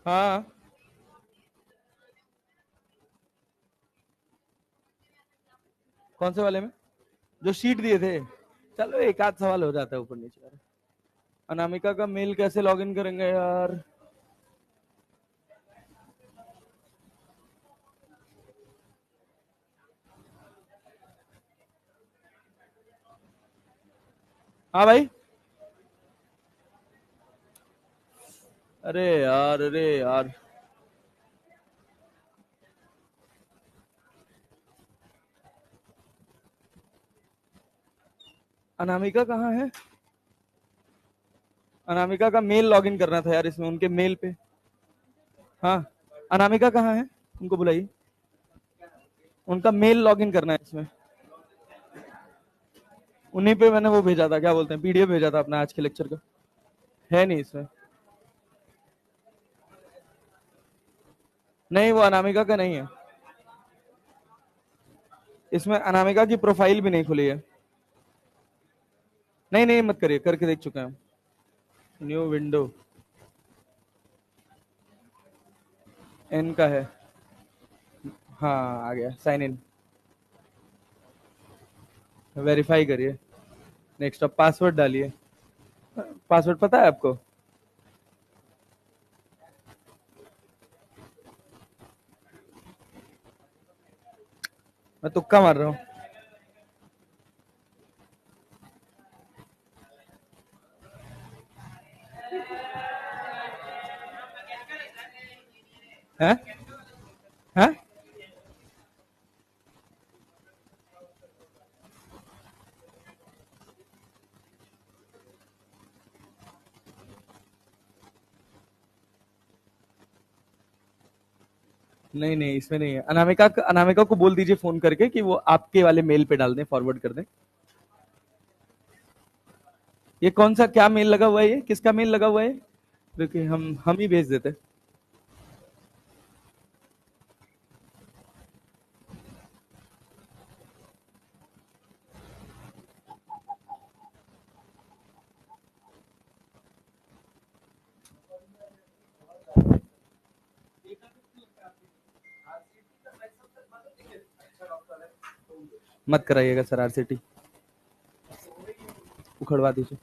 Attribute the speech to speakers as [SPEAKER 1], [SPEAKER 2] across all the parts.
[SPEAKER 1] हाँ, कौन से वाले में? जो शीट दिए थे। चलो एक आध सवाल हो जाता है ऊपर नीचे यार। अनामिका का मेल कैसे लॉगिन करेंगे यार? हाँ भाई। अरे यार, अरे यार। अनामिका कहाँ है? अनामिका का मेल लॉगिन करना था यार इसमें, उनके मेल पे। हाँ। अनामिका कहाँ है? उनको बुलाइए। उनका मेल लॉगिन करना है इसमें। उन्हीं पे मैंने वो भेजा था, क्या बोलते हैं, पीडीएफ भेजा था अपना आज के लेक्चर का। है नहीं इसमें। नहीं, वो अनामिका का नहीं है। इसमें अनामिका की प्रोफाइल भी नहीं खुली है। नहीं नहीं, मत करिए, करके देख चुके हैं हम। New window. एन का है। हाँ, आ गया, साइन इन। वेरीफाई करिए। नेक्स्ट अब पासवर्ड डालिए। पासवर्ड पता है आपको? मैं तुक्का मार रहा हूँ। हैं? हैं? नहीं नहीं, इसमें नहीं है। अनामिका को बोल दीजिए फोन करके कि वो आपके वाले मेल पे डाल दें, फॉरवर्ड कर दें। ये कौन सा क्या मेल लगा हुआ है? ये किसका मेल लगा हुआ है? देखिए, हम ही भेज देते। मत कराइएगा सर आरसीटी, उखड़वा दीजिए।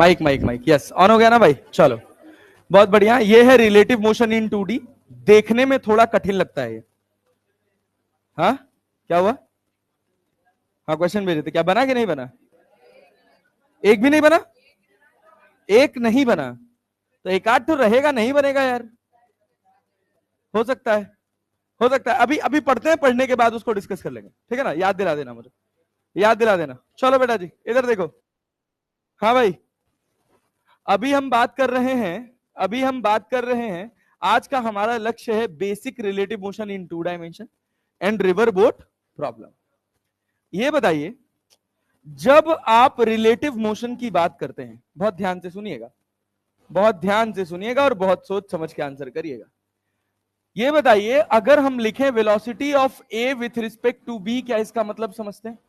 [SPEAKER 1] Mic mic mic, yes on हो गया ना भाई, चलो बहुत बढ़िया। ये है रिलेटिव मोशन इन 2D। देखने में थोड़ा कठिन लगता है ये। हाँ क्या हुआ? हाँ क्वेश्चन भेजे थे, क्या बना कि नहीं बना? एक भी नहीं बना? एक नहीं बना तो एक आध तो रहेगा, नहीं बनेगा यार। हो सकता है, हो सकता है। अभी अभी पढ़ते हैं, पढ़ने के बाद उसको डिस्कस कर लेंगे, ठीक है ना? याद दिला देना मुझे, याद दिला देना। चलो बेटा जी इधर देखो। हाँ भाई, अभी हम बात कर रहे हैं, अभी हम बात कर रहे हैं, आज का हमारा लक्ष्य है basic relative motion in 2 dimension and river boat problem. ये बताइए, जब आप रिलेटिव मोशन की बात करते हैं, बहुत ध्यान से सुनिएगा, बहुत ध्यान से सुनिएगा और बहुत सोच समझ के आंसर करिएगा। ये बताइए, अगर हम लिखें velocity of A with respect to B, क्या इसका मतलब समझते हैं?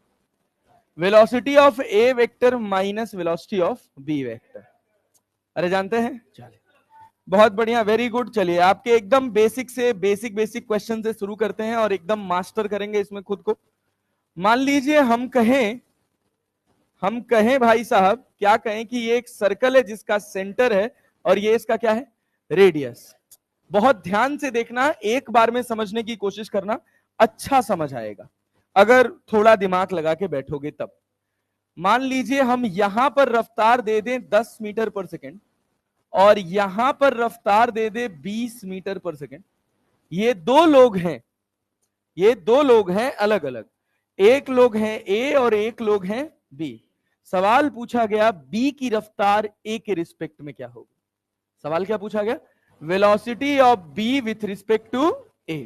[SPEAKER 1] Velocity of A vector minus velocity of B vector. अरे जानते हैं? चलिए बहुत बढ़िया, वेरी गुड। चलिए आपके एकदम बेसिक से बेसिक बेसिक क्वेश्चन से शुरू करते हैं और एकदम मास्टर करेंगे इसमें खुद को। मान लीजिए हम कहें भाई साहब, क्या कहें कि ये एक सर्कल है जिसका सेंटर है और ये इसका क्या है? रेडियस। बहुत ध्यान से देखना, एक बार में समझने की कोशिश करना, अच्छा समझ आएगा अगर थोड़ा दिमाग लगा के बैठोगे तब। मान लीजिए हम यहां पर रफ्तार दे दें 10 मीटर पर सेकेंड और यहां पर रफ्तार दे दे 20 मीटर पर सेकेंड। ये दो लोग हैं, ये दो लोग हैं अलग अलग, एक लोग हैं ए और एक लोग हैं बी। सवाल पूछा गया बी की रफ्तार ए के रिस्पेक्ट में क्या होगी? सवाल क्या पूछा गया? Velocity of B with respect to A.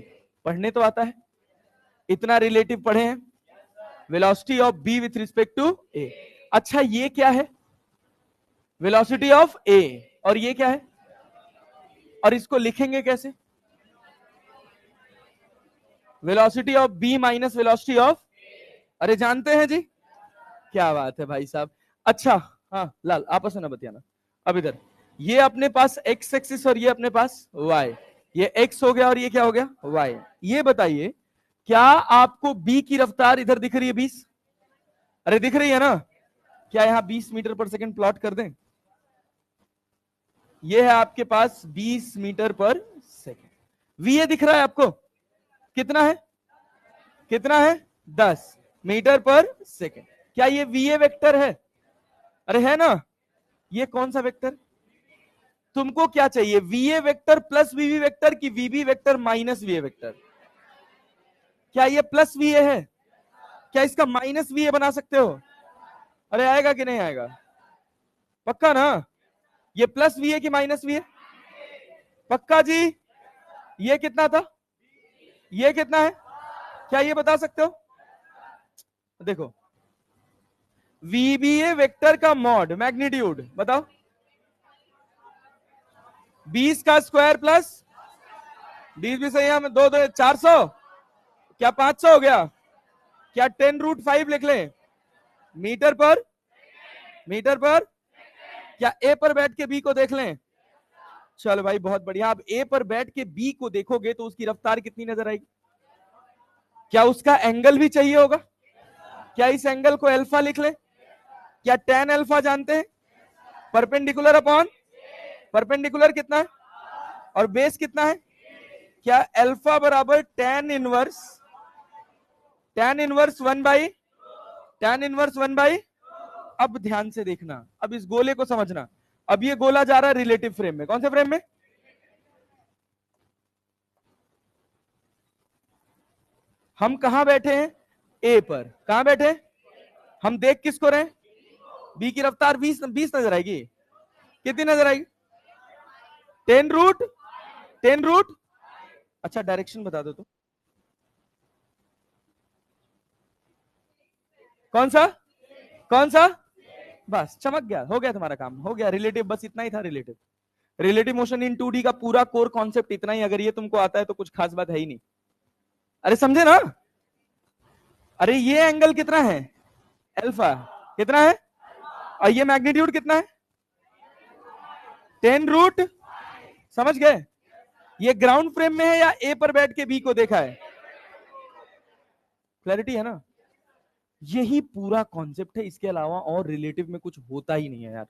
[SPEAKER 1] पढ़ने तो आता है, इतना रिलेटिव पढ़े हैं, velocity of B with respect to A. अच्छा ये क्या है? वेलोसिटी ऑफ ए, और ये क्या है? और इसको लिखेंगे कैसे? Velocity of B minus velocity of, अरे जानते हैं जी, क्या बात है भाई साहब। अच्छा हाँ लाल, आपस में ना बतियाना। अब इधर ये अपने पास एक्स एक्सिस और ये अपने पास वाई, ये एक्स हो गया और ये क्या हो गया? वाई। ये बताइए, क्या आपको बी की रफ्तार इधर दिख रही है 20? अरे दिख रही है ना? क्या यहां 20 मीटर पर सेकंड प्लॉट कर दें? ये है आपके पास 20 मीटर पर सेकंड। वी ए दिख रहा है आपको? कितना है? कितना है? 10 मीटर पर सेकंड। क्या ये वी ए वेक्टर है? अरे है ना? ये कौन सा वेक्टर? तुमको क्या चाहिए, V A vector plus VB vector की VB vector minus V A vector? क्या ये प्लस वी ए है? क्या इसका माइनस वी ए बना सकते हो? अरे आएगा कि नहीं आएगा? पक्का ना? ये प्लस वी ए की माइनस वी ए? पक्का जी? ये कितना था? ये कितना है? क्या ये बता सकते हो? देखो, वीबीए वेक्टर का मॉड मैग्नीट्यूड बताओ। 20 का स्क्वायर प्लस 20 भी सही है, 2 2 400, क्या 500 हो गया? क्या 10√5 लिख लें? मीटर पर, मीटर पर। क्या ए पर बैठ के बी को देख लें? चलो भाई बहुत बढ़िया। अब ए पर बैठ के बी को देखोगे तो उसकी रफ्तार कितनी नजर आएगी? क्या उसका एंगल भी चाहिए होगा? क्या इस एंगल को अल्फा लिख लें? क्या tan अल्फा जानते हैं? परपेंडिकुलर अपॉन परपेंडिकुलर कितना है और बेस कितना है? क्या अल्फा बराबर tan इनवर्स 1/, अब ध्यान से देखना, अब इस गोले को समझना। अब ये गोला जा रहा है रिलेटिव फ्रेम में, कौन से फ्रेम में? हम कहां बैठे हैं? ए पर। कहां बैठे? हम देख किसको रहे? बी की रफ्तार 20 नजर आएगी। कितनी नजर आएगी? 10√, अच्छा डायरेक्शन बता दो तो। कौन सा? कौन सा? बस चमक गया, हो गया तुम्हारा काम, हो गया। रिलेटिव, बस इतना ही था relative. Relative motion in 2D का पूरा कोर कॉन्सेप्ट इतना ही। अगर ये तुमको आता है तो कुछ खास बात है ही नहीं। अरे समझे ना? अरे ये एंगल कितना है? अल्फा। कितना है? और ये मैग्नीट्यूड कितना है? 10√, समझ गए? ये ग्राउंड फ्रेम में है या ए पर बैठ के बी को देखा है? क्लैरिटी है ना? यही पूरा कॉन्सेप्ट है, इसके अलावा और रिलेटिव में कुछ होता ही नहीं है यार।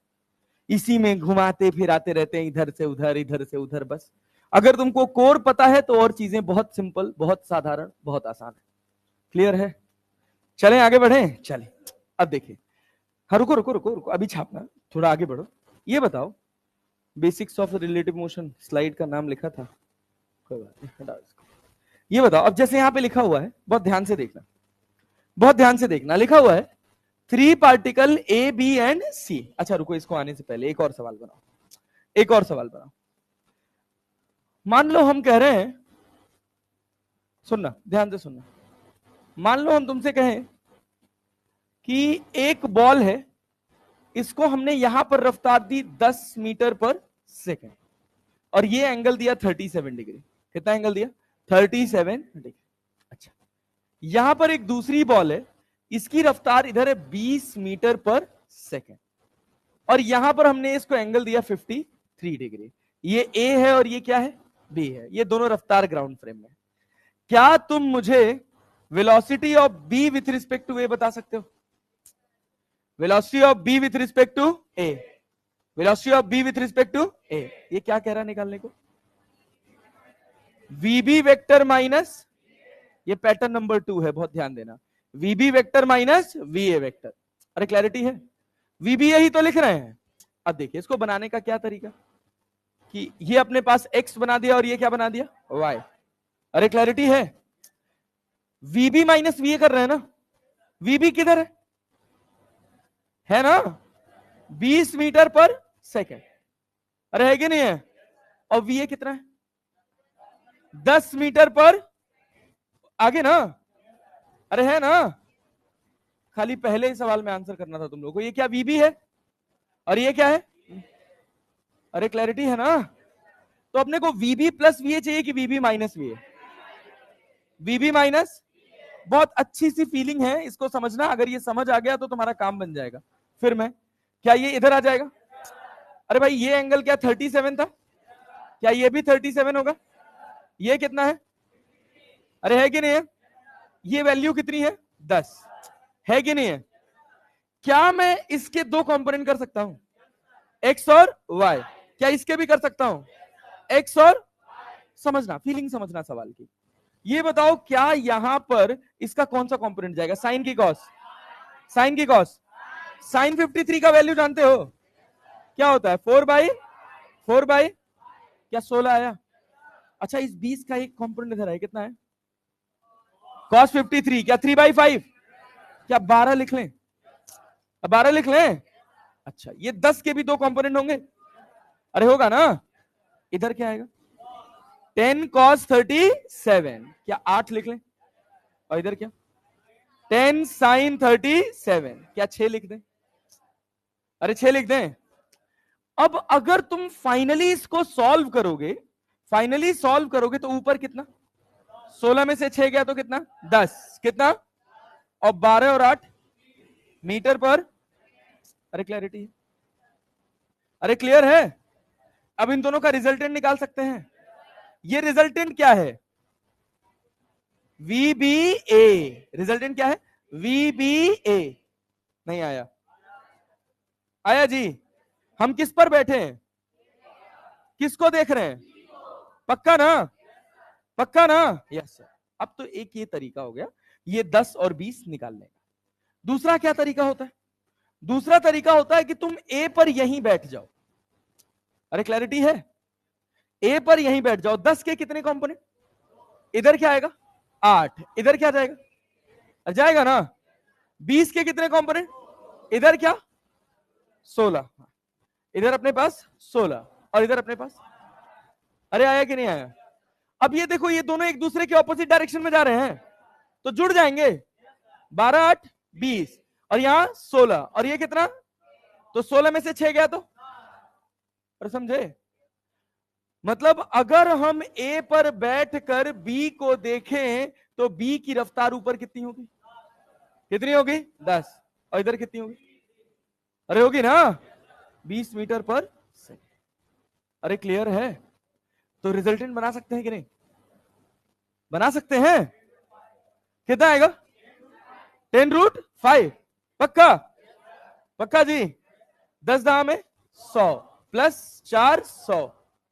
[SPEAKER 1] इसी में घुमाते फिराते रहते हैं, इधर से उधर इधर से उधर। बस अगर तुमको कोर पता है तो और चीजें बहुत सिंपल, बहुत साधारण, बहुत आसान है। क्लियर है? चलें आगे बढ़े। चलें अब देखिए। हाँ रुको रुको रुको रुको, अभी छापना, थोड़ा आगे बढ़ो। ये बताओ, basics of relative motion slide का नाम लिखा था, कोई बात नहीं, हटाओ इसको। ये बताओ, अब जैसे यहां पे लिखा हुआ है, बहुत ध्यान से देखना, बहुत ध्यान से देखना, लिखा हुआ है 3 पार्टिकल ए बी एंड सी। अच्छा रुको, इसको आने से पहले एक और सवाल बनाओ, एक और सवाल बनाओ। मान लो हम कह रहे हैं, सुनना ध्यान से सुनना, मान लो हम तुमसे कहें कि एक बॉल है, इसको हमने यहां पर रफ्तार दी 10 मीटर पर सेकेंड, और ये एंगल दिया 37 डिग्री। कितना एंगल दिया? 37 डिग्री। अच्छा, यहां पर एक दूसरी बॉल है, इसकी रफ्तार इधर है 20 मीटर पर सेकेंड, और यहां पर हमने इसको एंगल दिया 53 डिग्री। ये ए है और ये क्या है? बी है। ये दोनों रफ्तार ग्राउंड फ्रेम में। क्या तुम मुझे velocity of B with respect to A बता सकते हो? Velocity of B with respect to A, velocity of B with respect to A. ये क्या कह रहा है निकालने को? वीबी वेक्टर माइनस, ये पैटर्न नंबर 2 है, बहुत ध्यान देना, VB vector minus VA vector. अरे क्लैरिटी है? वीबी यही तो लिख रहे हैं। अब देखिए इसको बनाने का क्या तरीका, कि ये अपने पास x बना दिया और ये क्या बना दिया? y। अरे क्लैरिटी है? वीबी माइनस वीए कर रहे हैं ना, वीबी किधर है ना? 20 मीटर पर सेकेंड। अरे है कि नहीं है? और वीए कितना है? 10 मीटर पर, आगे ना? अरे है ना? खाली पहले ही सवाल में आंसर करना था तुम लोगों को। ये क्या वीबी है और ये क्या है? अरे क्लैरिटी है ना? तो अपने को वीबी प्लस वीए चाहिए कि वीबी माइनस वीए? VB minus. बहुत अच्छी सी फीलिंग है, इसको समझना। अगर ये समझ आ गया तो तुम्हारा काम बन जाएगा। फिर मैं क्या ये इधर आ जाएगा? अरे भाई ये एंगल क्या 37 था? क्या ये भी 37 होगा? ये कितना है? अरे है कि नहीं है? ये वैल्यू कितनी है? 10 है कि नहीं है? क्या मैं इसके 2 कंपोनेंट कर सकता हूं, एक्स और वाई? क्या इसके भी कर सकता हूं, एक्स और? समझना, फीलिंग समझना सवाल की। ये बताओ, क्या यहां पर इसका कौन सा कंपोनेंट जाएगा? साइन की कॉस, साइन की कॉस। साइन 53 का वैल्यू जानते हो क्या होता है? 4 बाई क्या 16 आया? अच्छा, इस 20 का एक कंपोनेंट इधर है, कितना है? कॉस 53। क्या 3/5? क्या 12 लिख लें? 12 लिख लें? अच्छा, ये 10 के भी 2 कंपोनेंट होंगे? अरे होगा ना? इधर क्या आएगा? 10 cos 37। क्या 8 लिख लें? और इधर क्या? 10 sin 37। क्या 6 लिख दें? अरे 6 लिख दें? अब अगर तुम फाइनली इसको सॉल्व करोगे, फाइनली सॉल्व करोगे तो ऊपर कितना? 16 में से 6 गया तो कितना? 10। कितना? और 12 और 8 मीटर पर। अरे क्लैरिटी है? अरे क्लियर है? अब इन दोनों का रिजल्टेंट निकाल सकते हैं। ये रिजल्टेंट क्या है? VBA। रिजल्टेंट क्या है? VBA। नहीं आया? आया जी? हम किस पर बैठे हैं? किसको देख रहे हैं? पक्का ना? पक्का ना? Yes sir. अब तो एक ये तरीका हो गया, ये 10 और 20 निकालने का। दूसरा क्या तरीका होता है? दूसरा तरीका होता है कि तुम ए पर यहीं बैठ जाओ। अरे क्लैरिटी है? ए पर यहीं बैठ जाओ। 10 के कितने कंपोनेंट? इधर क्या आएगा? 8। इधर क्या जाएगा? जाएगा ना? 20 के कितने कंपोनेंट? इधर क्या? 16। इधर अपने पास 16 और इधर अपने पास। अरे आया कि नहीं आया? अब ये देखो, ये दोनों एक दूसरे के ऑपोजिट डायरेक्शन में जा रहे हैं, तो जुड़ जाएंगे। 12 8 20 और यहां 16 और ये कितना? तो 16 में से 6 गया तो? और समझे? मतलब अगर हम ए पर बैठकर बी को देखें तो बी की रफ्तार ऊपर कितनी होगी? कितनी होगी? 10। और इधर कितनी होगी? अरे होगी ना? 20 मीटर पर सेकेंड। अरे क्लियर है? तो रिजल्टेंट बना सकते हैं कि नहीं? बना सकते हैं। कितना आएगा? 10√5। पक्का? पक्का जी? 10 दाम में 100 प्लस 400,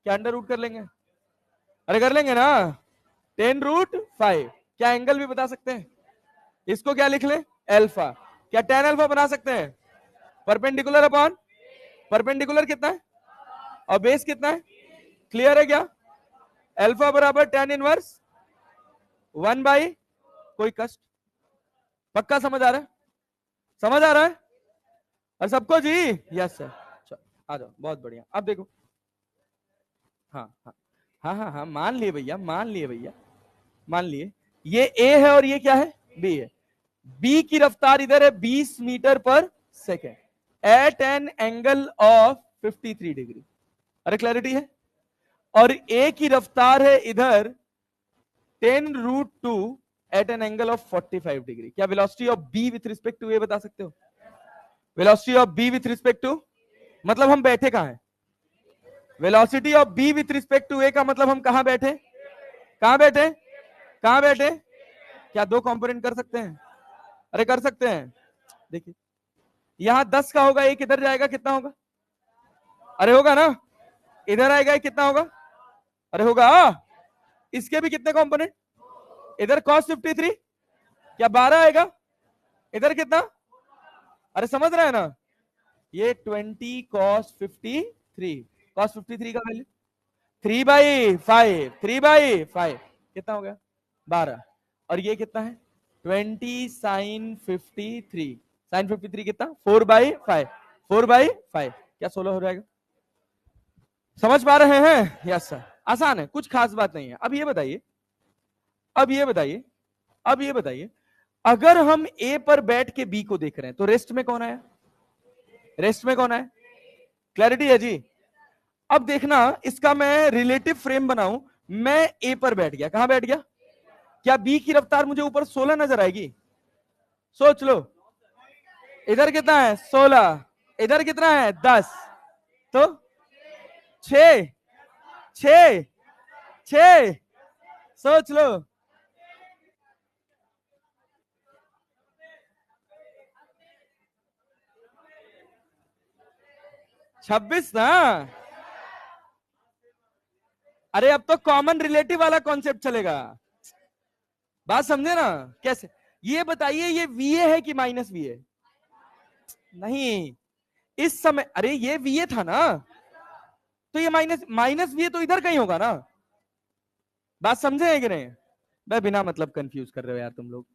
[SPEAKER 1] क्या अंडर रूट कर लेंगे? अरे कर लेंगे ना, 10√5। क्या एंगल भी बता सकते हैं? इसको क्या लिख ले? अल्फा। क्या tan अल्फा बना सकते हैं? परपेंडिकुलर अपॉन परपेंडिकुलर कितना है और बेस कितना है? क्लियर है क्या? अल्फा बराबर tan इनवर्स 1/, कोई कष्ट? पक्का समझ आ रहा है? समझ आ रहा है और सबको जी? Yes sir. चलो आ जाओ, बहुत बढ़िया। अब देखो, हाँ हाँ हाँ हाँ हाँ, मान लिए भैया, मान लिए भैया, मान लिए। ये ए है और ये क्या है? बी है। बी की रफ्तार इधर है 20 मीटर पर second at an angle of 53 degree. अरे क्लैरिटी है? और ए की रफ्तार है इधर 10√2 at an angle of 45 degree. क्या velocity of B with respect to A बता सकते हो? Velocity of B with respect to, मतलब हम बैठे कहां हैं? Velocity of B with respect to A का मतलब हम कहां बैठे? कहां बैठे? कहां बैठे? क्या दो कंपोनेंट कर सकते हैं? अरे कर सकते हैं। देखिए यहां 10 का होगा, एक इधर जाएगा, कितना होगा? अरे होगा ना, इधर आएगा कितना होगा? अरे होगा। इसके भी कितने कंपोनेंट? इधर cos 53, क्या 12 आएगा? इधर कितना? अरे समझ रहे हैं ना, ये 20 cos 53, cos 53 का वैल्यू 3/5, 3/5 कितना हो गया? 12। और ये कितना है? 20 sin 53, sin 53 कितना? 4/5, 4/5 क्या 16 हो जाएगा? समझ पा रहे हैं? यस सर, आसान है, कुछ खास बात नहीं है। अब ये बताइए, अब ये बताइए, अब ये बताइए, अगर हम ए पर बैठ के बी को देख रहे हैं तो रेस्ट में कौन आया? रेस्ट में कौन आया? क्लैरिटी है जी? अब देखना, इसका मैं रिलेटिव फ्रेम बनाऊं। मैं ए पर बैठ गया, कहां बैठ गया? क्या बी की रफ्तार मुझे ऊपर 16 नजर आएगी? सोच लो, इधर कितना है? 16, इधर कितना है? 10, तो 6, 6, 6, सोच लो। 26 ना? अरे अब तो कॉमन रिलेटिव वाला कॉन्सेप्ट चलेगा, बात समझे ना? कैसे? ये बताइए, ये वीए है कि माइनस वीए? नहीं, इस समय, अरे ये वीए था ना, तो ये माइनस माइनस वीए तो इधर कहीं होगा ना। बात समझे है कि नहीं? मैं बिना मतलब कंफ्यूज कर रहे हो यार तुम लोग।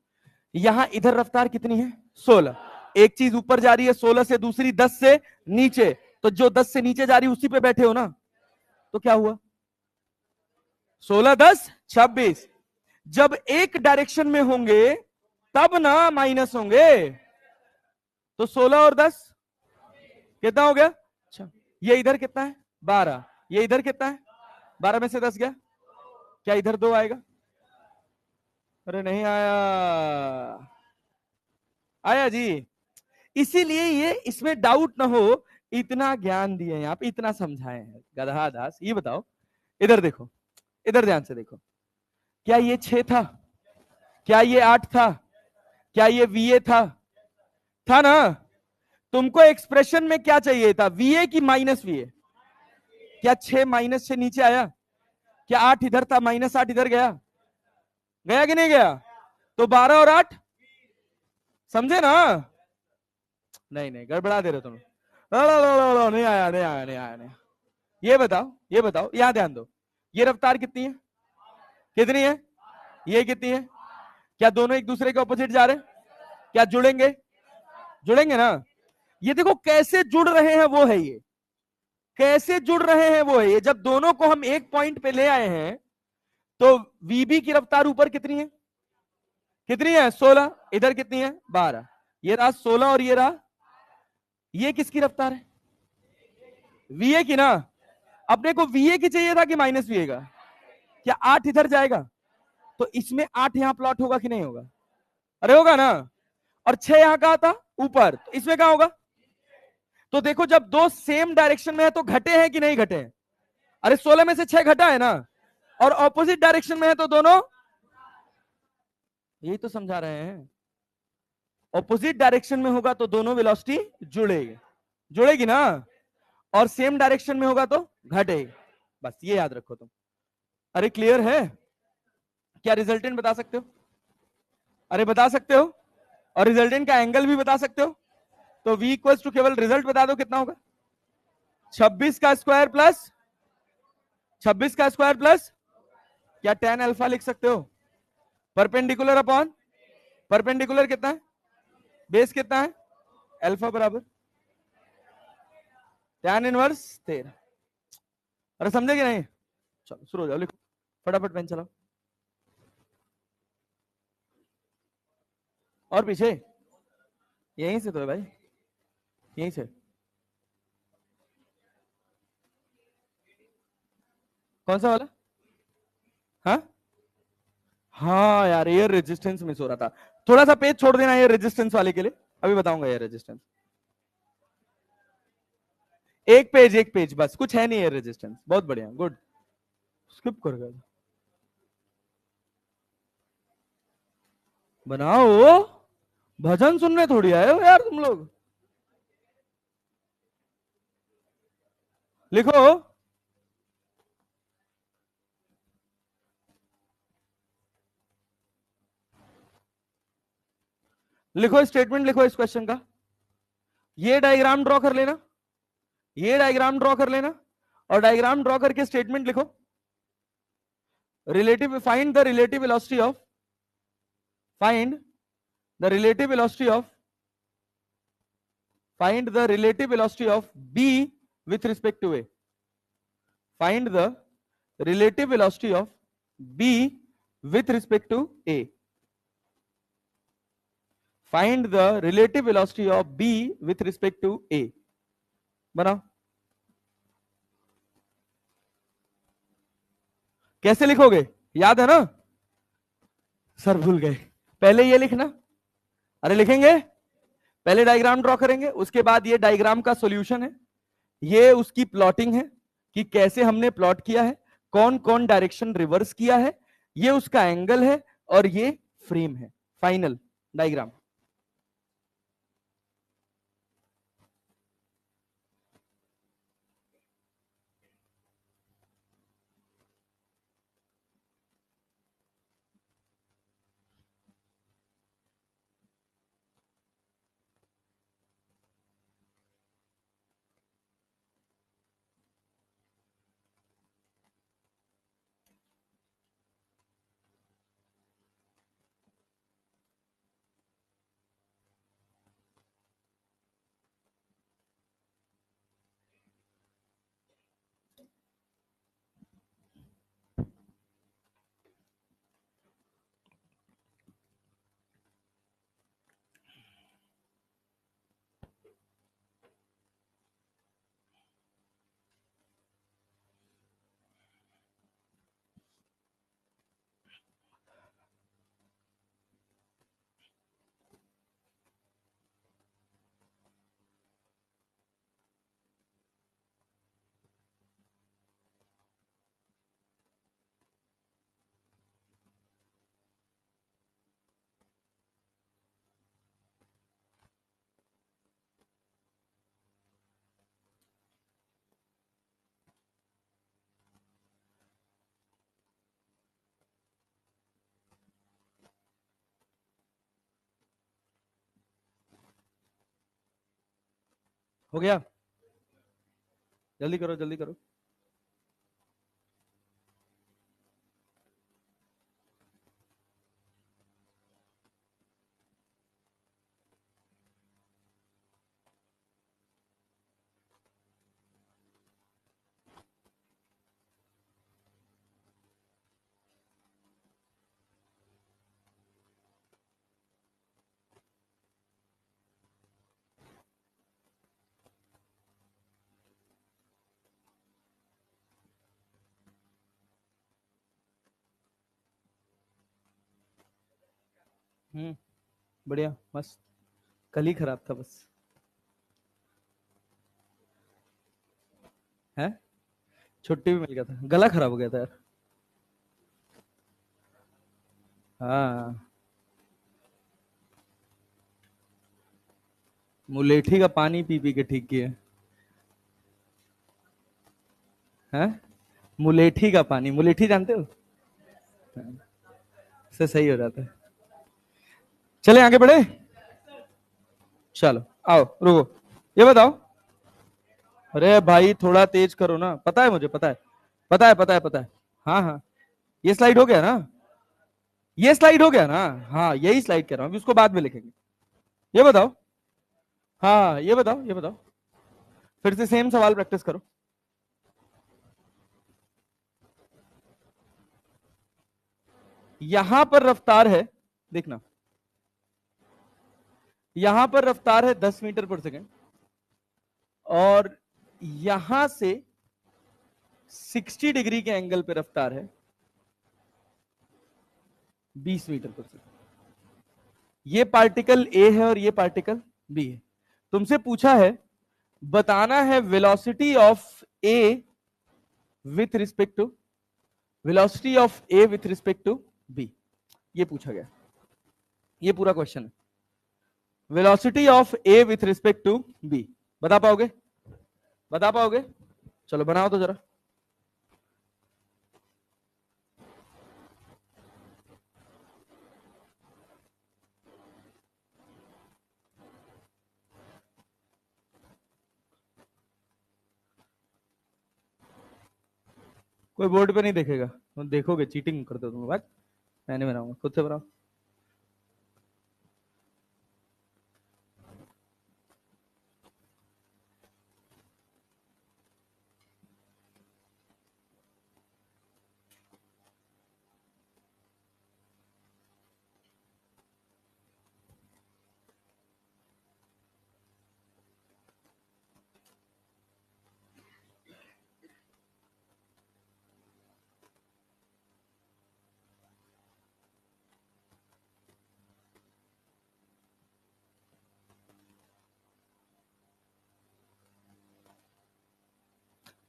[SPEAKER 1] यहां इधर रफ्तार कितनी है? 16। एक चीज ऊपर जा रही है 16 से, दूसरी 10 से नीचे, तो जो 10 से नीचे जा रही है उसी पे बैठे हो ना, तो क्या हुआ? 16 10 26। जब एक डायरेक्शन में होंगे तब ना माइनस होंगे, तो 16 और 10 कितना हो गया? अच्छा, ये इधर कितना है? 12। ये इधर कितना है? 12 में से 10 गया, क्या इधर 2 आएगा? अरे नहीं आया, आया जी? इसीलिए ये इसमें डाउट ना हो, इतना ज्ञान दिए हैं आप, इतना समझाए हैं गधा दास। ये बताओ, इधर देखो, इधर ध्यान से देखो, क्या ये 6 था? क्या ये 8 था? क्या ये वीए था? था ना? तुमको एक्सप्रेशन में क्या चाहिए था, वीए की माइनस वीए? क्या 6 माइनस से नीचे आया? क्या 8 इधर था, -8 इधर गया? गया कि नहीं गया? तो 12 और 8, समझे ना? नहीं नहीं, गड़बड़ा दे रहे हो तुम। नहीं आया, नहीं आया, नहीं आया, नहीं। ये बताओ, ये बताओ, यहां ध्यान दो, ये रफ्तार कितनी है? कितनी है? ये कितनी है? क्या दोनों एक दूसरे के ऑपोजिट जा रहे हैं? क्या जुड़ेंगे? जुड़ेंगे ना? ये देखो कैसे जुड़ रहे हैं, वो है ये, कैसे जुड़ रहे हैं वो है ये। जब दोनों को हम एक पॉइंट पे ले आए हैं तो वीबी की रफ्तार ऊपर कितनी है? कितनी है? 16। इधर कितनी है? 12। ये रहा 16 और ये रहा, ये किसकी रफ्तार है? वीए की ना? अपने को वीए की चाहिए था कि माइनस वीए का? क्या 8 इधर जाएगा तो इसमें 8 यहां प्लॉट होगा कि नहीं होगा? अरे होगा ना? और 6 यहां कहा था? ऊपर, तो इसमें कहां होगा? तो देखो, जब दो सेम डायरेक्शन में है तो घटे हैं कि नहीं घटे हैं? अरे 16 में से 6 घटा है ना, और ऑपोजिट डायरेक्शन में है तो दोनों, यही तो समझा रहे हैं, ऑपोजिट डायरेक्शन में होगा तो दोनों वेलोसिटी जुड़ेगी, जुड़ेगी ना? और सेम डायरेक्शन में होगा तो घटेगा। बस ये याद रखो तुम। अरे क्लियर है? क्या रिजल्टेंट बता सकते हो? अरे बता सकते हो? और रिजल्टेंट का एंगल भी बता सकते हो? तो v इक्वल्स टू केवल रिजल्ट बता दो कितना होगा। 26 का स्क्वायर प्लस 26 का स्क्वायर प्लस क्या tan अल्फा लिख सकते हो? परपेंडिकुलर अपॉन परपेंडिकुलर कितना है? बेस कितना है? अल्फा बराबर tan इनवर्स 13। अरे समझे कि नहीं? चलो शुरू हो जाओ, लिखो फटाफट पेन चलाओ। और पीछे यहीं से तो है भाई, यहीं से। कौन सा वाला? हाँ हाँ यार, एयर रेजिस्टेंस मिस हो रहा था। थोड़ा सा पेज छोड़ देना एयर रेजिस्टेंस वाले के लिए, अभी बताऊंगा एयर रेजिस्टेंस। एक पेज बस, कुछ है नहीं एयर रेजिस्टेंस। बहुत बढ़िया, गुड। स्किप कर गया। बनाओ, भजन सुनने थोड़ी आए हो यार तुम लोग। लिखो। लिखो स्टेटमेंट, लिखो इस क्वेश्चन का। ये डायग्राम ड्रॉ कर लेना, ये डायग्राम ड्रॉ कर लेना, और डायग्राम ड्रॉ करके स्टेटमेंट लिखो। Relative, find the relative velocity of, find the relative velocity of, find the relative velocity of b with respect to a, find the relative velocity of b with respect to a, find the relative velocity of b with respect to a। बनाओ। कैसे लिखोगे? याद है ना? Sir भूल गए, पहले ये लिखना। अरे लिखेंगे, पहले डायग्राम ड्रॉ करेंगे, उसके बाद ये डायग्राम का सॉल्यूशन है, ये उसकी प्लॉटिंग है कि कैसे हमने प्लॉट किया है, कौन कौन डायरेक्शन रिवर्स किया है, ये उसका एंगल है, और ये फ्रेम है, फाइनल डायग्राम। हो गया? जल्दी करो, जल्दी करो। बढ़िया, मस्त। कल ही खराब था बस, है? छुट्टी भी मिल गया था, गला खराब हो गया था यार। हाँ, मुलेठी का पानी पी पी के ठीक किए। है मुलेठी का पानी, मुलेठी जानते हो, से सही हो जाता है। चले आगे बढ़े, चलो आओ रुको, ये बताओ। अरे भाई थोड़ा तेज करो ना, पता है मुझे, पता है पता है पता है पता है। हाँ हाँ, ये स्लाइड हो गया ना, ये स्लाइड हो गया ना, हाँ यही स्लाइड कर रहा हूँ, अभी उसको बाद में लिखेंगे। ये बताओ, हाँ ये बताओ, ये बताओ, फिर से सेम सवाल प्रैक्टिस करो। यहां पर रफ्तार है, देखना, यहां पर रफ्तार है 10 मीटर पर सेकेंड, और यहां से 60 डिग्री के एंगल पे रफ्तार है 20 मीटर पर सेकेंड। ये पार्टिकल ए है और ये पार्टिकल बी है। तुमसे पूछा है बताना है velocity of A with respect to, velocity of A with respect to B, ये पूछा गया, ये पूरा क्वेश्चन है। Velocity of A with respect to B, बता पाओगे, बता पाओगे? चलो बनाओ तो जरा। कोई बोर्ड पे नहीं देखेगा, तुम देखोगे, चीटिंग करते हो तुम बात, मैं नहीं बनाऊंगा, खुद से बनाओ।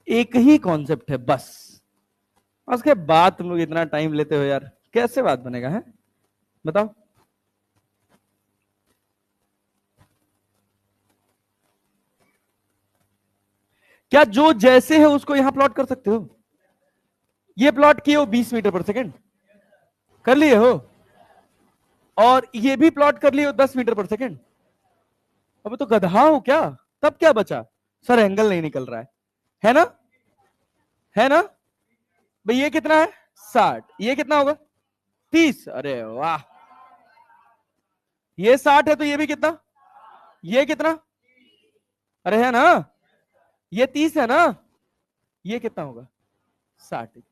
[SPEAKER 1] एक ही कॉन्सेप्ट है बस, उसके बाद तुम लोग इतना टाइम लेते हो यार, कैसे बात बनेगा है, बताओ। क्या जो जैसे है उसको यहां प्लॉट कर सकते हो? ये प्लॉट किए हो 20 मीटर पर सेकेंड, कर लिए हो, और ये भी प्लॉट कर लिए हो 10 मीटर पर सेकेंड। अब तो गधा हो क्या, तब क्या बचा? सर एंगल नहीं निकल रहा है ना, है ना भाई, ये कितना है 60, ये कितना होगा 30, अरे वाह, ये 60 है तो ये भी कितना, ये कितना, अरे है ना, ये 30 है ना, ये कितना होगा 60,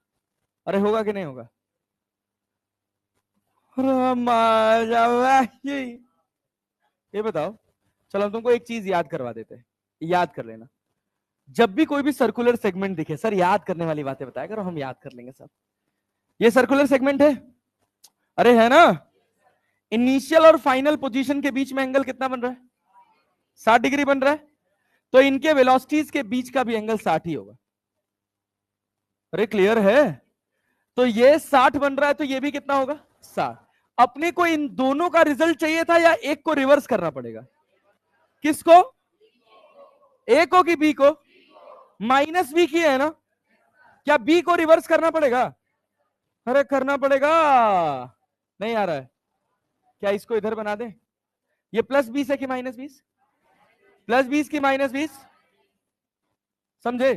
[SPEAKER 1] अरे होगा कि नहीं होगा? ये बताओ, चलो हम तुमको एक चीज याद करवा देते हैं, याद कर लेना। जब भी कोई भी सर्कुलर सेगमेंट दिखे, सर याद करने वाली बातें बताया करो, हम याद कर लेंगे सब। ये सर्कुलर सेगमेंट है, अरे है ना, इनिशियल और फाइनल पोजीशन के बीच में एंगल कितना बन रहा है, 60 डिग्री बन रहा है, तो इनके वेलोसिटीज के बीच का भी एंगल 60 ही होगा। अरे क्लियर है, तो ये 60 बन रहा है तो ये भी कितना होगा 60। अपने को इन दोनों का रिजल्ट चाहिए था या एक को रिवर्स करना पड़ेगा? किसको, ए को कि बी को? माइनस बी की है ना, क्या बी को रिवर्स करना पड़ेगा? अरे करना पड़ेगा, नहीं आ रहा है क्या, इसको इधर बना दे, ये +20 है कि -20, +20 की -20, समझे?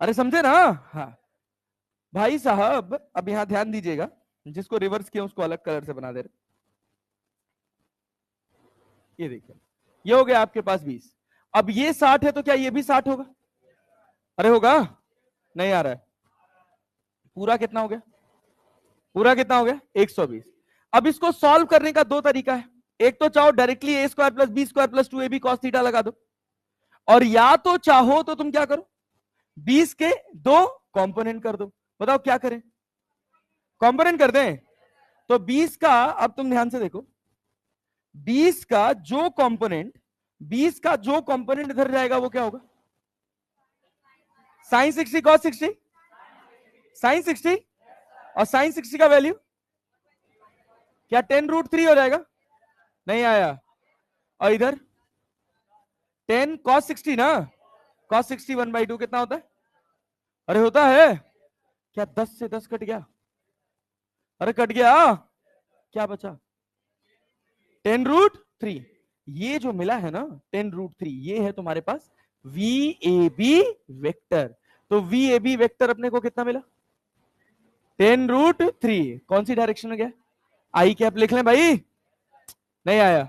[SPEAKER 1] अरे समझे ना, हाँ भाई साहब, अब यहां ध्यान दीजिएगा, जिसको रिवर्स किया उसको अलग कलर से बना दे रहे, ये देखिए, ये हो गया आपके पास 20, अब ये 60 है तो क्या ये भी 60 होगा? अरे होगा, नहीं आ रहा है, पूरा कितना हो गया, पूरा कितना हो गया 120। अब इसको सॉल्व करने का दो तरीका है, एक तो चाहो directly a² + b² + 2ab cos theta लगा दो, और या तो चाहो तो तुम क्या करो, 20 के दो कंपोनेंट कर दो। बताओ क्या करें, कंपोनेंट कर दें? तो 20 का, अब तुम ध्यान से देखो, 20 का जो कंपोनेंट, 20 का जो कंपोनेंट इधर जाएगा वो क्या होगा, sin 60 cos 60, sin 60, और sin 60 का वैल्यू क्या 10√3 हो जाएगा, नहीं आया, और इधर 10 cos 60 ना, cos 60 1/2 कितना होता है अरे होता है क्या? 10 से 10 कट गया? अरे कट गया, क्या बचा? 10√3। ये जो मिला है ना 10√3, ये है तुम्हारे पास वी ए बी वेक्टर। तो वी ए बी वेक्टर अपने को कितना मिला? 10√3। कौन सी डायरेक्शन में गया? आई कैप लिख लें भाई? नहीं आया?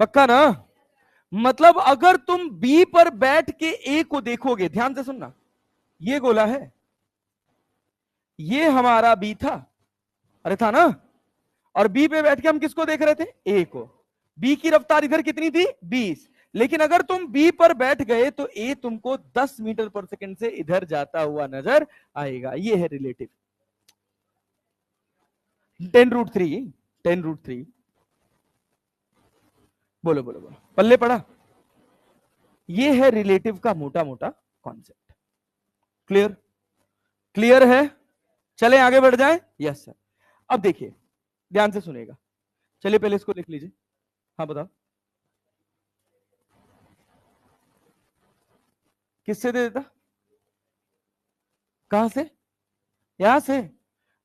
[SPEAKER 1] पक्का ना? मतलब अगर तुम बी पर बैठ के ए को देखोगे, ध्यान से सुनना, ये गोला है, ये हमारा बी था, अरे था ना? और बी पे बैठ के हम किसको देख रहे थे? ए को। बी की रफ्तार इधर कितनी थी? 20। लेकिन अगर तुम बी पर बैठ गए तो ए तुमको 10 मीटर पर सेकंड से इधर जाता हुआ नजर आएगा। ये है रिलेटिव। 10√3, 10√3। बोलो बोलो बोलो, पल्ले पड़ा? ये है रिलेटिव का मोटा मोटा कॉन्सेप्ट। क्लियर? क्लियर है? चले आगे बढ़ जाएं? Yes sir. अब देखिए, ध्यान से सुनेगा। चलिए पहले इसको लिख लीजिए। हाँ बताओ, किससे दे देता? कहां से? यहां से?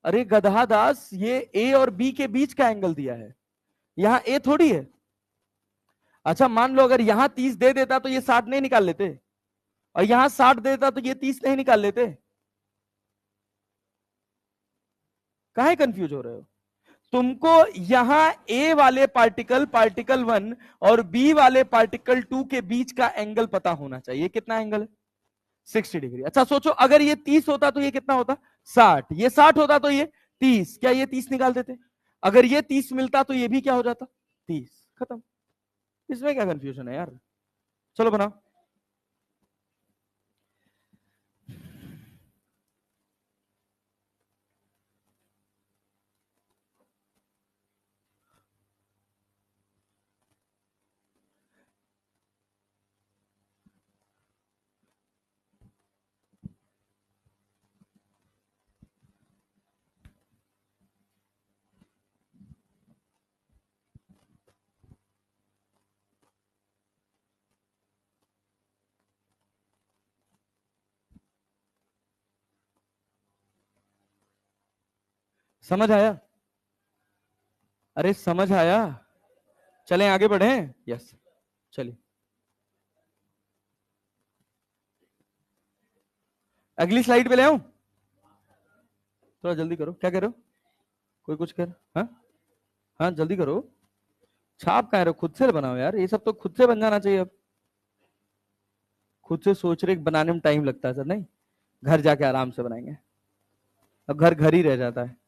[SPEAKER 1] अरे गधा दास, ये ए और बी के बीच का एंगल दिया है, यहां ए थोड़ी है। अच्छा मान लो अगर यहां 30 दे देता तो ये 60 नहीं निकाल लेते, और यहां 60 दे देता तो ये 30 नहीं निकाल लेते। काहे कंफ्यूज हो रहे हो? तुमको यहां ए वाले पार्टिकल, पार्टिकल 1 और बी वाले पार्टिकल 2 के बीच का एंगल पता होना चाहिए। कितना एंगल है? 60 डिग्री। अच्छा सोचो, अगर ये 30 होता तो ये कितना होता? 60। ये 60 होता तो ये 30। क्या ये 30 निकाल देते? अगर ये 30 मिलता तो ये भी क्या हो जाता? 30। खत्म। इसमें क्या कंफ्यूजन है यार? चलो बनाओ। समझ आया? अरे समझ आया? चलें आगे बढ़े? यस। चलिए अगली स्लाइड पे ले आऊं? थोड़ा जल्दी करो। क्या कह रहे हो? कोई कुछ कर? हाँ हाँ जल्दी करो। छाप कह रहे हो? खुद से बनाओ यार, ये सब तो खुद से बन जाना चाहिए। अब खुद से सोच रहे बनाने में टाइम लगता है सर। नहीं, घर जाके आराम से बनाएंगे। अब घर घर ही रह जाता है।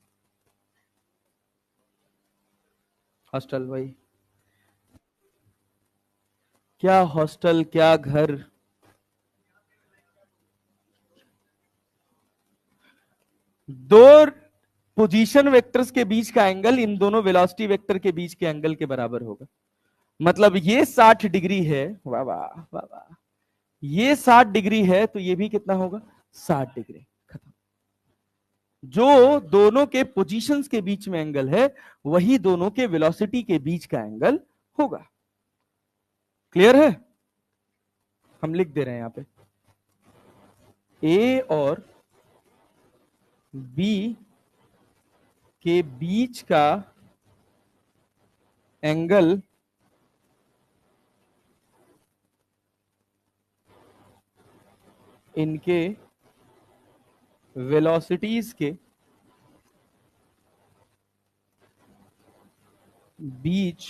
[SPEAKER 1] हॉस्टल भाई, क्या हॉस्टल क्या घर। दो पोजीशन वेक्टर्स के बीच का एंगल इन दोनों वेलोसिटी वेक्टर के बीच के एंगल के बराबर होगा। मतलब ये 60 डिग्री है, वाह वाह वाह वाह, ये 60 डिग्री है तो ये भी कितना होगा? 60 डिग्री। खत्म। जो दोनों के पोजीशंस के बीच में एंगल है, वही दोनों के वेलोसिटी के बीच का एंगल होगा। क्लियर है? हम लिख दे रहे हैं यहां पे, ए और बी के बीच का एंगल इनके वेलोसिटीज के बीच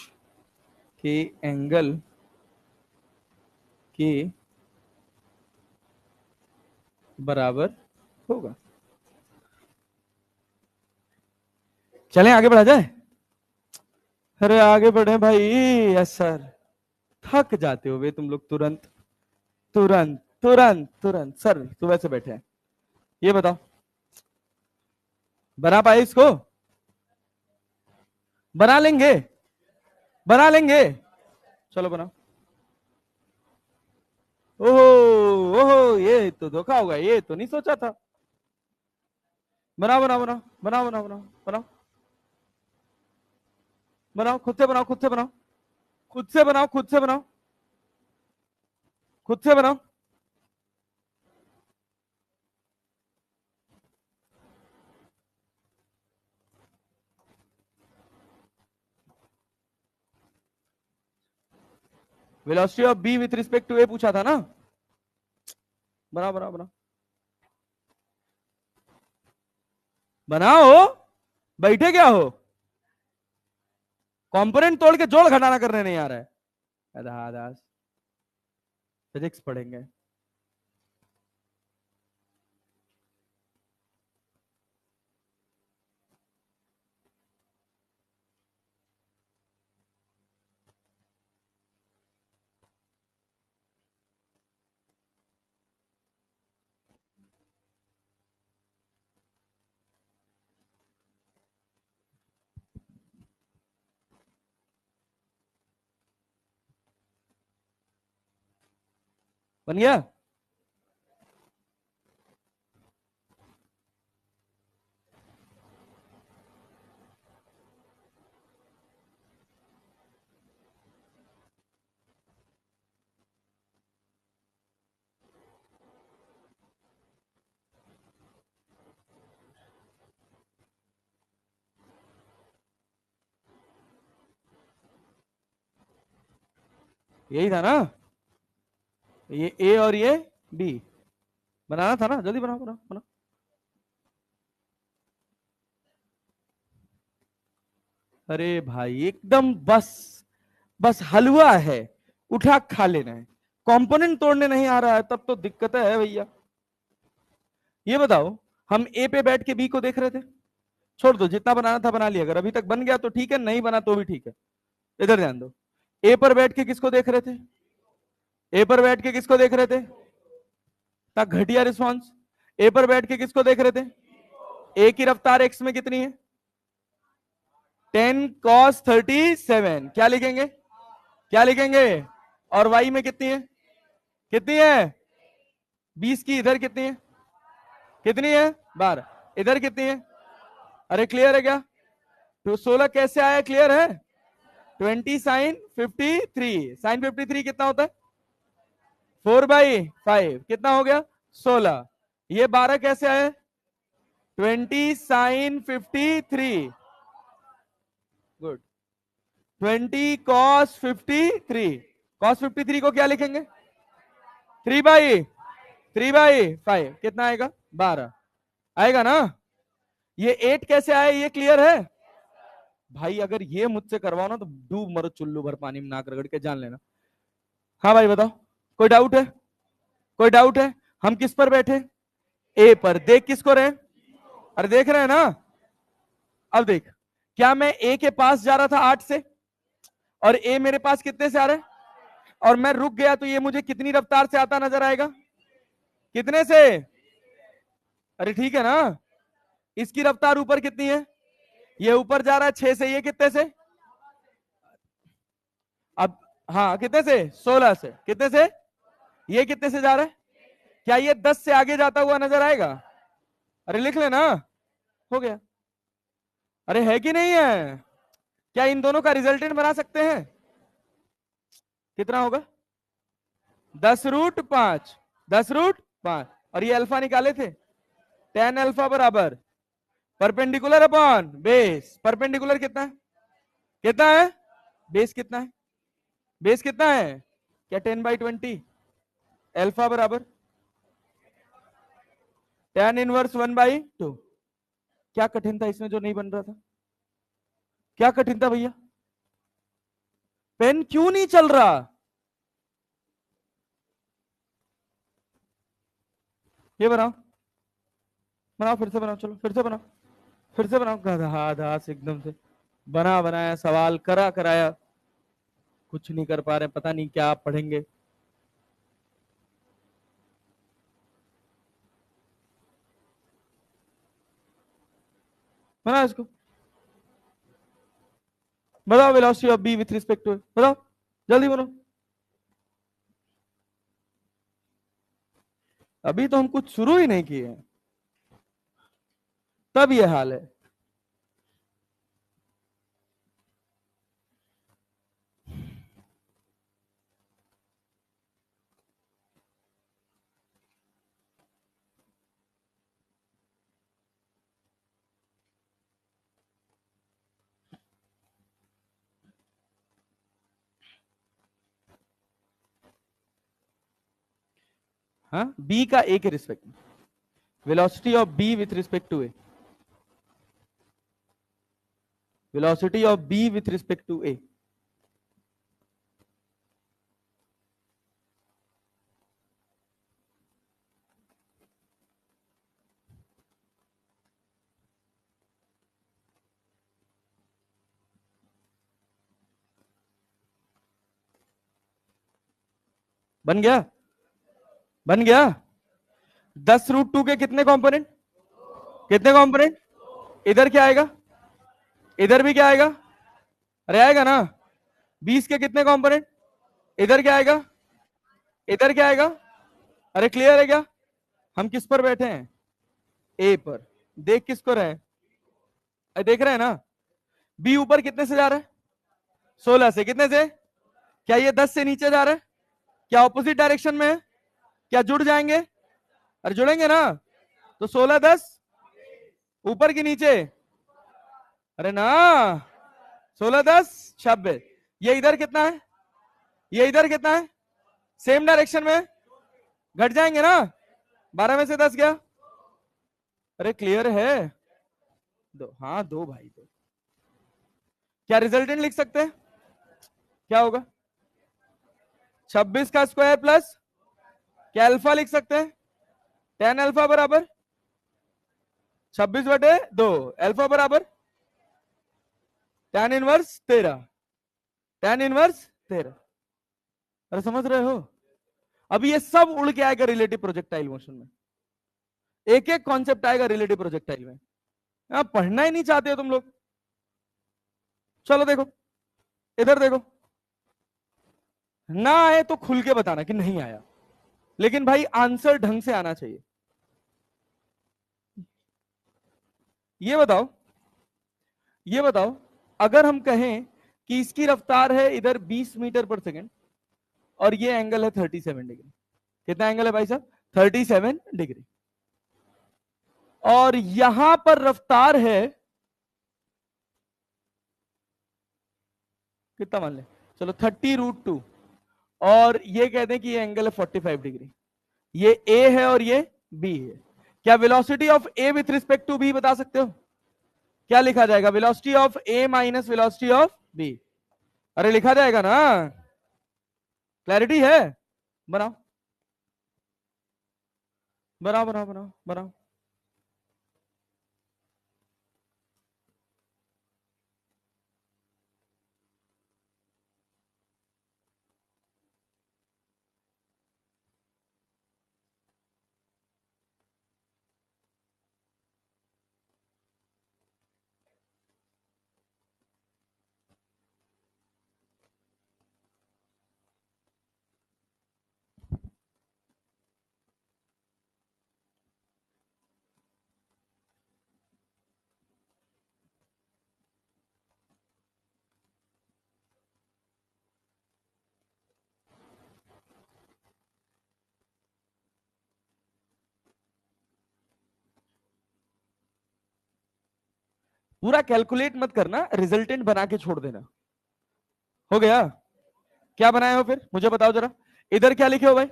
[SPEAKER 1] के एंगल के बराबर होगा। चलें आगे बढ़ा जाए? अरे आगे बढ़े भाई। Yes sir. थक जाते हो वे तुम लोग तुरंत तुरंत तुरंत तुरंत। सर सुबह से बैठे हैं, ये बताओ बना पाए इसको? बना लेंगे? बना लेंगे? चलो बनाओ। ओहो ओहो, ये तो धोखा होगा, ये तो नहीं सोचा था। बनाओ बनाओ बनाओ बनाओ बनाओ बनाओ बनाओ बनाओ, खुद से बनाओ, खुद से बनाओ, खुद से बनाओ, खुद से बनाओ, खुद से बनाओ। Velocity of B with respect to A पूछा था ना। बना बना बना बनाओ, बैठे क्या हो? कंपोनेंट तोड़ के जोड़ घटाना करने नहीं आ रहा है। दास फिजिक्स पढ़ेंगे। बन गया। यही था ना, ये ए और ये बी बनाना था ना। जल्दी बनाओ बनाओ बनाओ। अरे भाई एकदम बस, बस हलवा है, उठा खा लेना है। कंपोनेंट तोड़ने नहीं आ रहा है तब तो दिक्कत है भैया। ये बताओ, हम ए पे बैठ के बी को देख रहे थे। छोड़ दो, जितना बनाना था बना लिया। अगर अभी तक बन गया तो ठीक है, नहीं बना तो भी ठीक है। इधर ध्यान दो। ए पर बैठ के किसको देख रहे थे? ए पर बैठ के किसको देख रहे थे? था घटिया रिस्पॉन्स। ए पर बैठ के किसको देख रहे थे? ए की रफ्तार एक्स में कितनी है? 10 cos 37। क्या लिखेंगे? क्या लिखेंगे? और वाई में कितनी है? कितनी है? 20 की। इधर कितनी है? कितनी है? 12। इधर कितनी है? अरे क्लियर है क्या? तो 16 कैसे आया? क्लियर है? 20 sin 53। sin 53 कितना होता है? 4/5। कितना हो गया? 16। ये 12 कैसे आए? 20 sin 53। गुड। 20 cos 53। cos 53 को क्या लिखेंगे? 3/5। कितना आएगा? 12 आएगा ना। ये 8 कैसे आए? ये क्लियर है भाई? अगर ये मुझसे करवाओ ना तो डूब मरो चुल्लू भर पानी में नाक रगड़ के, जान लेना। हाँ भाई बताओ, कोई डाउट है? कोई डाउट है? हम किस पर बैठे? ए पर। देख किसको रहे? अरे देख रहे हैं ना। अब देख, क्या मैं ए के पास जा रहा था 8 से, और ए मेरे पास कितने से आ रहा है, और मैं रुक गया तो ये मुझे कितनी रफ्तार से आता नजर आएगा? कितने से? अरे ठीक है ना। इसकी रफ्तार ऊपर कितनी है? ये ऊपर जा रहा है 6 से। ये कितने से? अब हाँ, कितने से? 16 से। कितने से? ये कितने से जा रहा है? क्या ये 10 से आगे जाता हुआ नजर आएगा? अरे लिख लेना। हो गया। अरे है कि नहीं है? क्या इन दोनों का रिजल्टेंट बना सकते हैं? कितना होगा? 10√5। 10√5। और ये अल्फा निकाले थे। tan अल्फा बराबर परपेंडिकुलर अपॉन बेस। परपेंडिकुलर कितना है? कितना है? बेस कितना है? बेस कितना है? क्या 10/20? अल्फा बराबर tan 1 1/2। क्या कठिन था इसमें जो नहीं बन रहा था? क्या कठिन था भैया? पेन क्यों नहीं चल रहा? ये बनाओ। बनाओ फिर से बनाओ, चलो फिर से बनाओ। फिर से बनाओ। गधा दास एकदम से बना बनाया सवाल करा कराया, कुछ नहीं कर पा रहे। पता नहीं क्या आप पढ़ेंगे। बनाओ इसको। बताओ velocity of B with respect to, बताओ जल्दी बनाओ। अभी तो हम कुछ शुरू ही नहीं किए हैं, तब ये हाल है। हाँ, बी का ए के रिस्पेक्ट में, velocity of B with respect to A, velocity of B with respect to A. बन गया, बन गया। 10√2 के कितने कंपोनेंट, कितने कंपोनेंट, इधर क्या आएगा, इधर भी क्या आएगा, अरे आएगा ना। 20 के कितने कंपोनेंट, इधर क्या आएगा, इधर क्या आएगा, अरे क्लियर है क्या। हम किस पर बैठे हैं, ए पर, देख किसको रहे हैं, अरे देख रहे हैं ना। बी ऊपर कितने से जा रहा है, 16 से, कितने से, क्या ये 10 से नीचे जा रहा है, क्या ऑपोजिट डायरेक्शन में है, क्या जुड़ जाएंगे, अरे जुड़ेंगे ना। तो 16 10 ऊपर की नीचे, अरे ना, 16 10 26, ये इधर कितना है, ये इधर कितना है, सेम डायरेक्शन में, घट जाएंगे ना, 12 में से 10 गया, अरे क्लियर है। दो, हाँ दो भाई दो। क्या रिजल्टेंट लिख सकते हैं, क्या होगा, 26 का स्क्वायर प्लस, क्या अल्फा लिख सकते हैं, tan अल्फा बराबर 26/2, अल्फा बराबर tan इनवर्स 13, tan इनवर्स 13। अरे समझ रहे हो, अभी ये सब उड़ के आएगा रिलेटिव प्रोजेक्टाइल मोशन में, एक एक कॉन्सेप्ट आएगा रिलेटिव प्रोजेक्टाइल में। आप पढ़ना ही नहीं चाहते हो तुम लोग। चलो देखो, इधर देखो, ना आए तो खुल के बताना कि नहीं आया, लेकिन भाई आंसर ढंग से आना चाहिए। ये बताओ, ये बताओ, अगर हम कहें कि इसकी रफ्तार है इधर 20 मीटर पर सेकंड और ये एंगल है 37 डिग्री, कितना एंगल है भाई साहब, 37 डिग्री, और यहां पर रफ्तार है कितना मान ले, चलो 30√2, और ये कहते हैं कि ये एंगल है 45 डिग्री, ये ए है और ये बी है। क्या velocity of A with respect to B बता सकते हो, क्या लिखा जाएगा, velocity of A minus velocity of B, अरे लिखा जाएगा ना, क्लैरिटी है, बनाओ बनाओ बनाओ बनाओ बनाओ। पूरा कैलकुलेट मत करना, रिजल्टेंट बना के छोड़ देना। हो गया, क्या बनाए हो फिर मुझे बताओ जरा, इधर क्या लिखे हो भाई,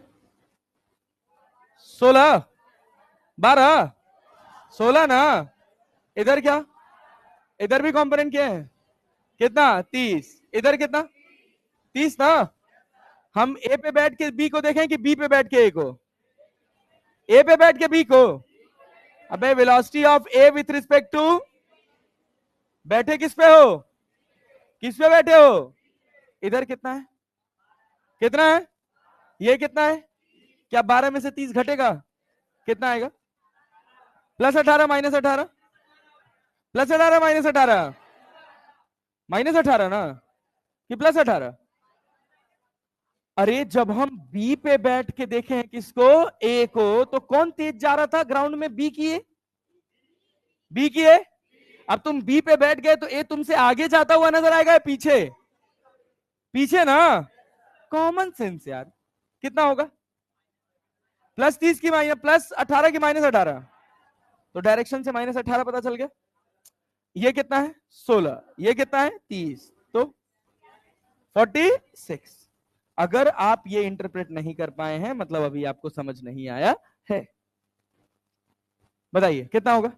[SPEAKER 1] 16 12 16 ना, इधर क्या, इधर भी कंपोनेंट क्या है, कितना 30, इधर कितना 30 ना। हम ए पे बैठ के बी को देखें कि बी पे बैठ के ए को, ए पे बैठ के बी को, अबे velocity of A with respect to, बैठे किस पे हो, किस पे बैठे हो, इधर कितना है, कितना है, ये कितना है, क्या 12 में से 30 घटेगा, कितना आएगा, +18 -18, +18 -18, -18 ना, कि +18, अरे जब हम बी पे बैठ के देखें किसको, ए को, तो कौन तेज जा रहा था ग्राउंड में, बी की ए, बी की ए। अब तुम बी पे बैठ गए तो ए तुमसे आगे जाता हुआ नजर आएगा, पीछे, पीछे ना, कॉमन सेंस यार, कितना होगा, +30 की माइनस +18 की -18, तो डायरेक्शन से -18 पता चल गया। ये कितना है 16, ये कितना है 30, तो 46, अगर आप ये इंटरप्रेट नहीं कर पाए हैं मतलब अभी आपको समझ नहीं आया है। बताइए कितना होगा?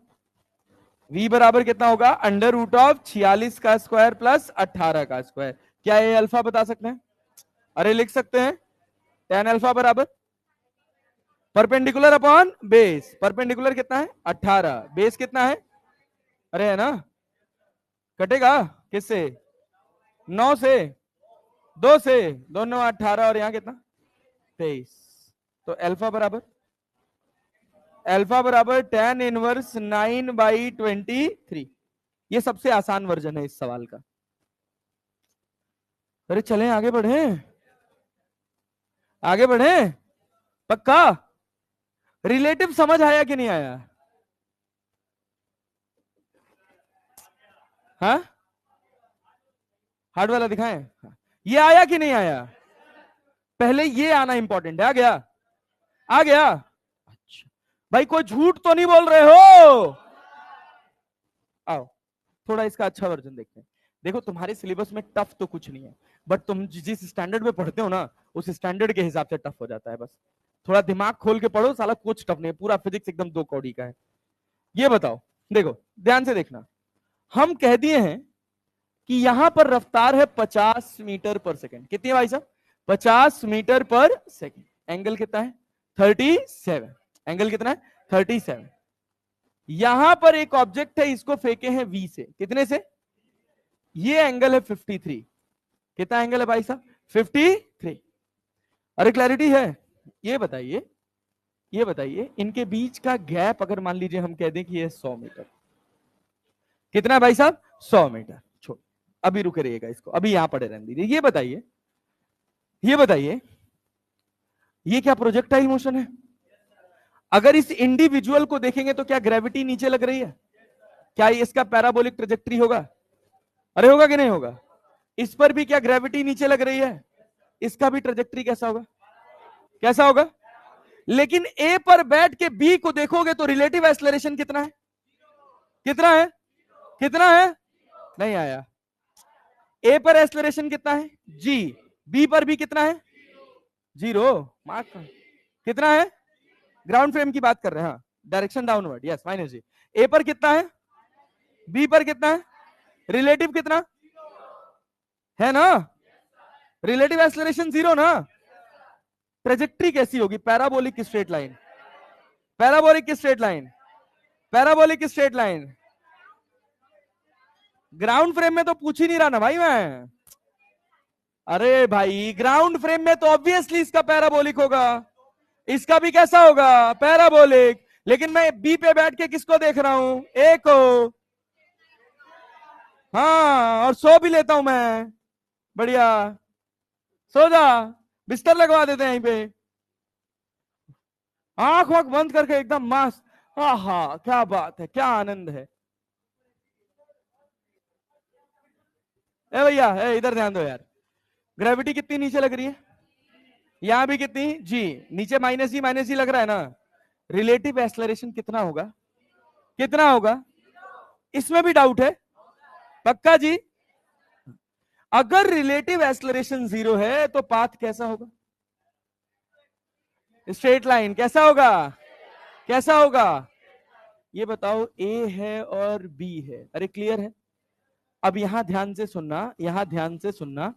[SPEAKER 1] v बराबर कितना होगा? अंडर रूट ऑफ 46 का स्क्वायर प्लस 18 का स्क्वायर। क्या ये अल्फा बता सकते हैं? अरे लिख सकते हैं। tan अल्फा बराबर परपेंडिकुलर अपॉन बेस। परपेंडिकुलर कितना है? 18। बेस कितना है? अरे है ना, कटेगा किससे? 9 से, 2 से, दोनों 18 और यहां कितना? 23। तो अल्फा बराबर tan इनवर्स 9/23। ये सबसे आसान वर्जन है इस सवाल का। अरे चलें आगे बढ़े, आगे बढ़े। पक्का? रिलेटिव समझ आया कि नहीं आया? हाँ, हार्ड वाला दिखाएं। ये आया कि नहीं आया? पहले ये आना इंपॉर्टेंट है। आ गया? आ गया? अच्छा भाई, कोई झूठ तो नहीं बोल रहे हो? आओ थोड़ा इसका अच्छा वर्जन देखते हैं। देखो तुम्हारे सिलेबस में टफ तो कुछ नहीं है, बट तुम जिस स्टैंडर्ड में पढ़ते हो ना, उस स्टैंडर्ड के हिसाब से टफ हो जाता है। बस थोड़ा दिमाग खोल के पढ़ो, साला कुछ टफ नहीं है, पूरा फिजिक्स एकदम 2 कौड़ी का है। ये बताओ, देखो ध्यान से देखना। हम कह दिए हैं कि यहां पर रफ्तार है 50 मीटर पर सेकेंड। कितनी है भाई साहब? 50 मीटर पर सेकेंड। एंगल कितना है? 37। एंगल कितना है? 37। यहां पर एक ऑब्जेक्ट है, इसको फेंके हैं v से। कितने से? ये एंगल है 53। कितना एंगल है भाई साहब? 53। अरे क्लैरिटी है? ये बताइए, ये बताइए इनके बीच का गैप अगर मान लीजिए हम कह दें कि ये 100 मीटर। कितना है भाई साहब? 100 मीटर। छोड़, अभी रुके रहिएगा, इसको अभी यहां पड़े रहने दीजिए। ये बताइए, ये बताइए, ये क्या प्रोजेक्टाइल मोशन है? अगर इस इंडिविजुअल को देखेंगे तो क्या ग्रेविटी नीचे लग रही है? क्या इसका पैराबोलिक ट्रेजेक्ट्री होगा? अरे होगा कि नहीं होगा? इस पर भी क्या ग्रेविटी नीचे लग रही है? इसका भी ट्रेजेक्ट्री कैसा होगा? कैसा होगा? लेकिन ए पर बैठ के बी को देखोगे तो रिलेटिव एक्सेलरेशन कितना है? कितना है? कितना है? नहीं आया। ए पर एक्सेलरेशन कितना है? जी। बी पर भी कितना है? 0। मार्क कितना है? ग्राउंड फ्रेम की बात कर रहे हैं। हाँ, डायरेक्शन डाउनवर्ड, यस -g। ए पर कितना है? बी पर कितना है? रिलेटिव कितना है ना? रिलेटिव एक्सेलरेशन 0 ना? ट्रेजेक्ट्री कैसी होगी? पैराबोलिक की स्ट्रेट लाइन, पैराबोलिक की स्ट्रेट लाइन, पैराबोलिक की स्ट्रेट लाइन। ग्राउंड फ्रेम में तो पूछ ही नहीं रहा ना भाई मैं। अरे भाई ग्राउंड फ्रेम में तो ऑब्वियसली इसका पैराबोलिक होगा, इसका भी कैसा होगा? पैराबोलिक। लेकिन मैं बी पे बैठ के किसको देख रहा हूं? ए को। हाँ, और सो भी लेता हूं मैं। बढ़िया, सो जा, बिस्तर लगवा देते हैं यहीं पे, आंख वाख बंद करके एकदम मस्त। आहा क्या बात है, क्या आनंद है। ए भैया, इधर ध्यान दो यार। ग्रेविटी कितनी नीचे लग रही है? यहां भी कितनी? जी। नीचे -g लग रहा है ना? रिलेटिव एक्सेलरेशन कितना होगा? कितना होगा? इसमें भी डाउट है? पक्का जी? अगर रिलेटिव एक्सेलरेशन 0 है तो पाथ कैसा होगा? Straight line. कैसा होगा? कैसा होगा? ये बताओ, ए है और बी है। अरे क्लियर है? अब यहां ध्यान से सुनना, यहां ध्यान से सुनना।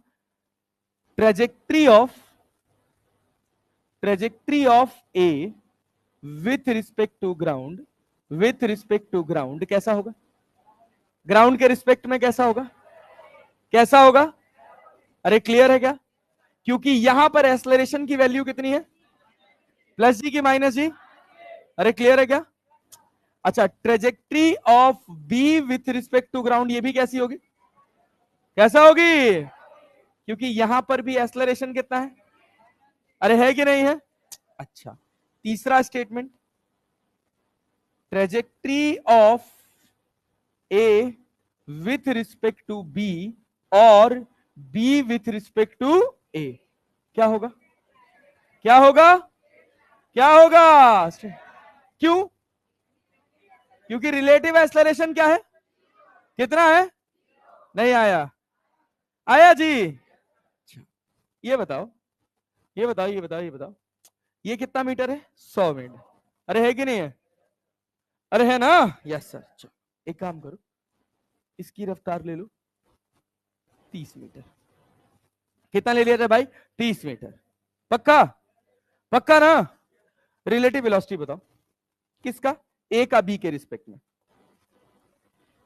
[SPEAKER 1] Trajectory of A with respect to ground, with respect to ground कैसा होगा? ग्राउंड के रिस्पेक्ट में कैसा होगा? कैसा होगा? अरे क्लियर है क्या? क्योंकि यहां पर एक्सेलरेशन की वैल्यू कितनी है? +g की -g। अरे क्लियर है क्या? अच्छा, trajectory of B with respect to ground ये भी कैसी होगी? कैसा होगी? क्योंकि यहां पर भी एक्सेलरेशन कितना है? अरे है कि नहीं है? अच्छा, तीसरा statement, trajectory of A with respect to B और B with respect to A क्या होगा? क्या होगा? क्या होगा? क्यों? क्योंकि रिलेटिव एक्सेलरेशन क्या है? कितना है? नहीं आया? आया जी? ये बताओ, ये बताओ ये बताओ ये बताओ, ये कितना मीटर है? 100 मीटर। अरे है कि नहीं है? अरे है ना? Yes sir. चलो एक काम करो, इसकी रफ्तार ले लो 30 मीटर। कितना ले लिया था भाई? 30 मीटर। पक्का? पक्का ना? रिलेटिव वेलोसिटी बताओ किसका? ए का बी के रिस्पेक्ट में।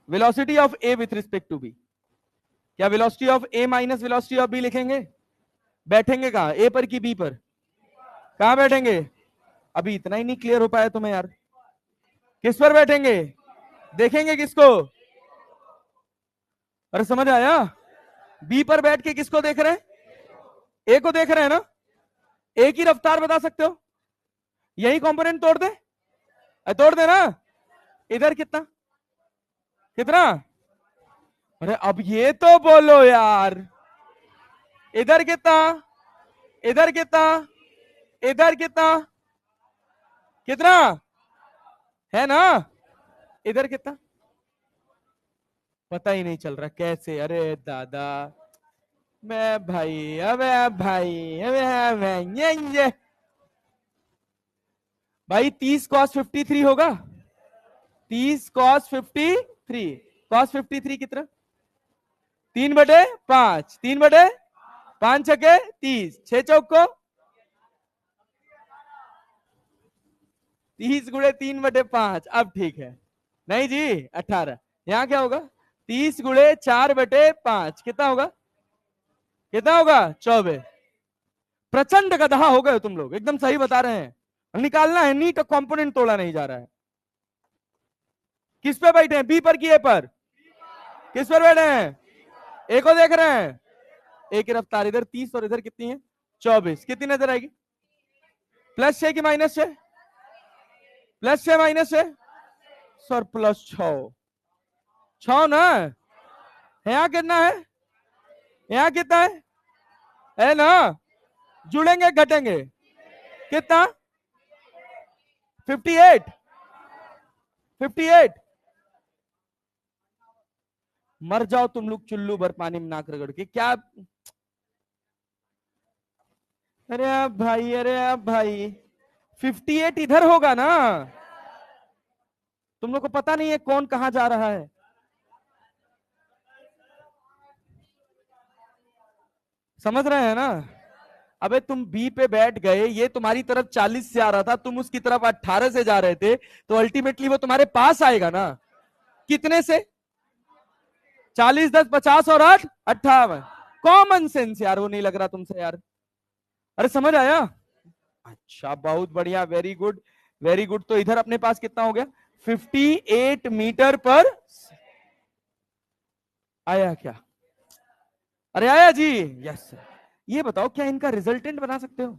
[SPEAKER 1] Velocity of A with respect to B. क्या velocity of A minus velocity of B लिखेंगे? बैठेंगे कहां, ए पर कि बी पर? कहां बैठेंगे? अभी इतना ही नहीं क्लियर हो पाया तुम्हें यार। किस पर बैठेंगे? देखेंगे किसको? अरे समझ आया? बी पर बैठ के किसको देख रहे हैं? ए को देख रहे हैं ना? ए की रफ्तार बता सकते हो? यही कंपोनेंट तोड़ दे, तोड़ दे ना। इधर कितना कितना? अरे अब ये तो बोलो यार। इधर कितना? इधर कितना? इधर कितना? कितना है ना? इधर कितना? पता ही नहीं चल रहा कैसे? अरे दादा मैं भाई, अबे भाई, अबे भाई, ये भाई 30 cos 53 होगा? 30 cos 53। cos 53 कितना? 3/5। 3/5 छके 30, 6 चौक को 30 गुणे 3/5। अब ठीक है। नहीं जी 18। यहां क्या होगा? 30 गुणे 4/5 कितना होगा? कितना होगा? 24। प्रचंड गधा हो गए तुम लोग, एकदम सही बता रहे हैं। निकालना है, नीट कंपोनेंट तोड़ा नहीं जा रहा है। किस पे बैठे हैं? बी पर कि ए पर? किस पर बैठे हैं? ए को देख रहे हैं। ए की रफ्तार इधर 30 और इधर कितनी है? 24। कितनी नजर आएगी? +6 की -6? +6 -6 सर +6। 6 ना? यहाँ कितना है? यहाँ कितना है ना? जुड़ेंगे घटेंगे? कितना? 58। 58। मर जाओ तुम लोग चुल्लू भर पानी में नाक रगड़ के। क्या? अरे अब भाई, अरे अब भाई 58 इधर होगा ना? तुम लोग को पता नहीं है कौन कहां जा रहा है? समझ रहे हैं ना? अबे तुम बी पे बैठ गए, ये तुम्हारी तरफ 40 से आ रहा था, तुम उसकी तरफ 18 से जा रहे थे, तो अल्टीमेटली वो तुम्हारे पास आएगा ना? कितने से? 40 10 50 और 8 58। कॉमन सेंस यार, वो नहीं लग रहा तुमसे यार। अरे समझ आया? अच्छा बहुत बढ़िया, वेरी गुड वेरी गुड। तो इधर अपने पास कितना हो गया? 58 मीटर पर। आया क्या? अरे आया जी। यस। ये बताओ क्या इनका रिजल्टेंट बना सकते हो?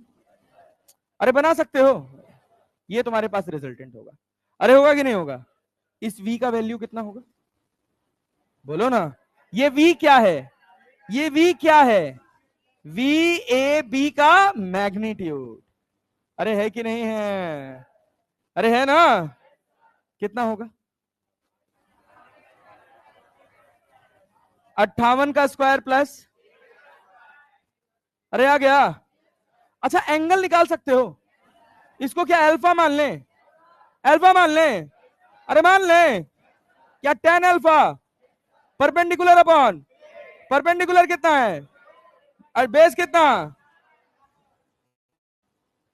[SPEAKER 1] अरे बना सकते हो। ये तुम्हारे पास रिजल्टेंट होगा। अरे होगा कि नहीं होगा? इस v का वैल्यू कितना होगा? बोलो ना। ये v क्या है? ये v क्या है? v a b का मैग्नीट्यूड। अरे है कि नहीं है? अरे है ना? कितना होगा? 58 का स्क्वायर प्लस। अरे आ गया। अच्छा एंगल निकाल सकते हो? इसको क्या अल्फा मान लें? अल्फा मान लें? अरे मान लें। क्या tan alpha perpendicular upon perpendicular कितना है? और बेस कितना?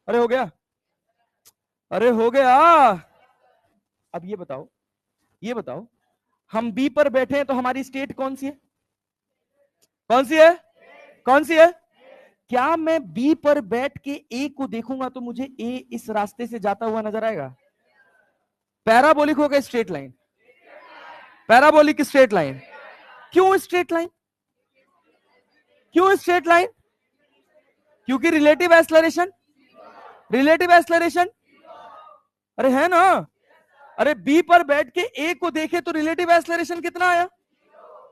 [SPEAKER 1] अरे हो गया। अरे हो गया। अब ये बताओ, ये बताओ, हम बी पर बैठे हैं तो हमारी स्टेट कौन सी है? कौन सी है? कौन सी है? क्या मैं बी पर बैठ के ए को देखूंगा तो मुझे ए इस रास्ते से जाता हुआ नजर आएगा? पैराबोलिक होगा straight line? Parabolic straight line. क्यों स्ट्रेट लाइन? क्यों स्ट्रेट लाइन? क्योंकि रिलेटिव एक्सेलरेशन। Relative acceleration. अरे है ना? अरे बी पर बैठ के ए को देखे तो रिलेटिव एक्सेलरेशन कितना आया?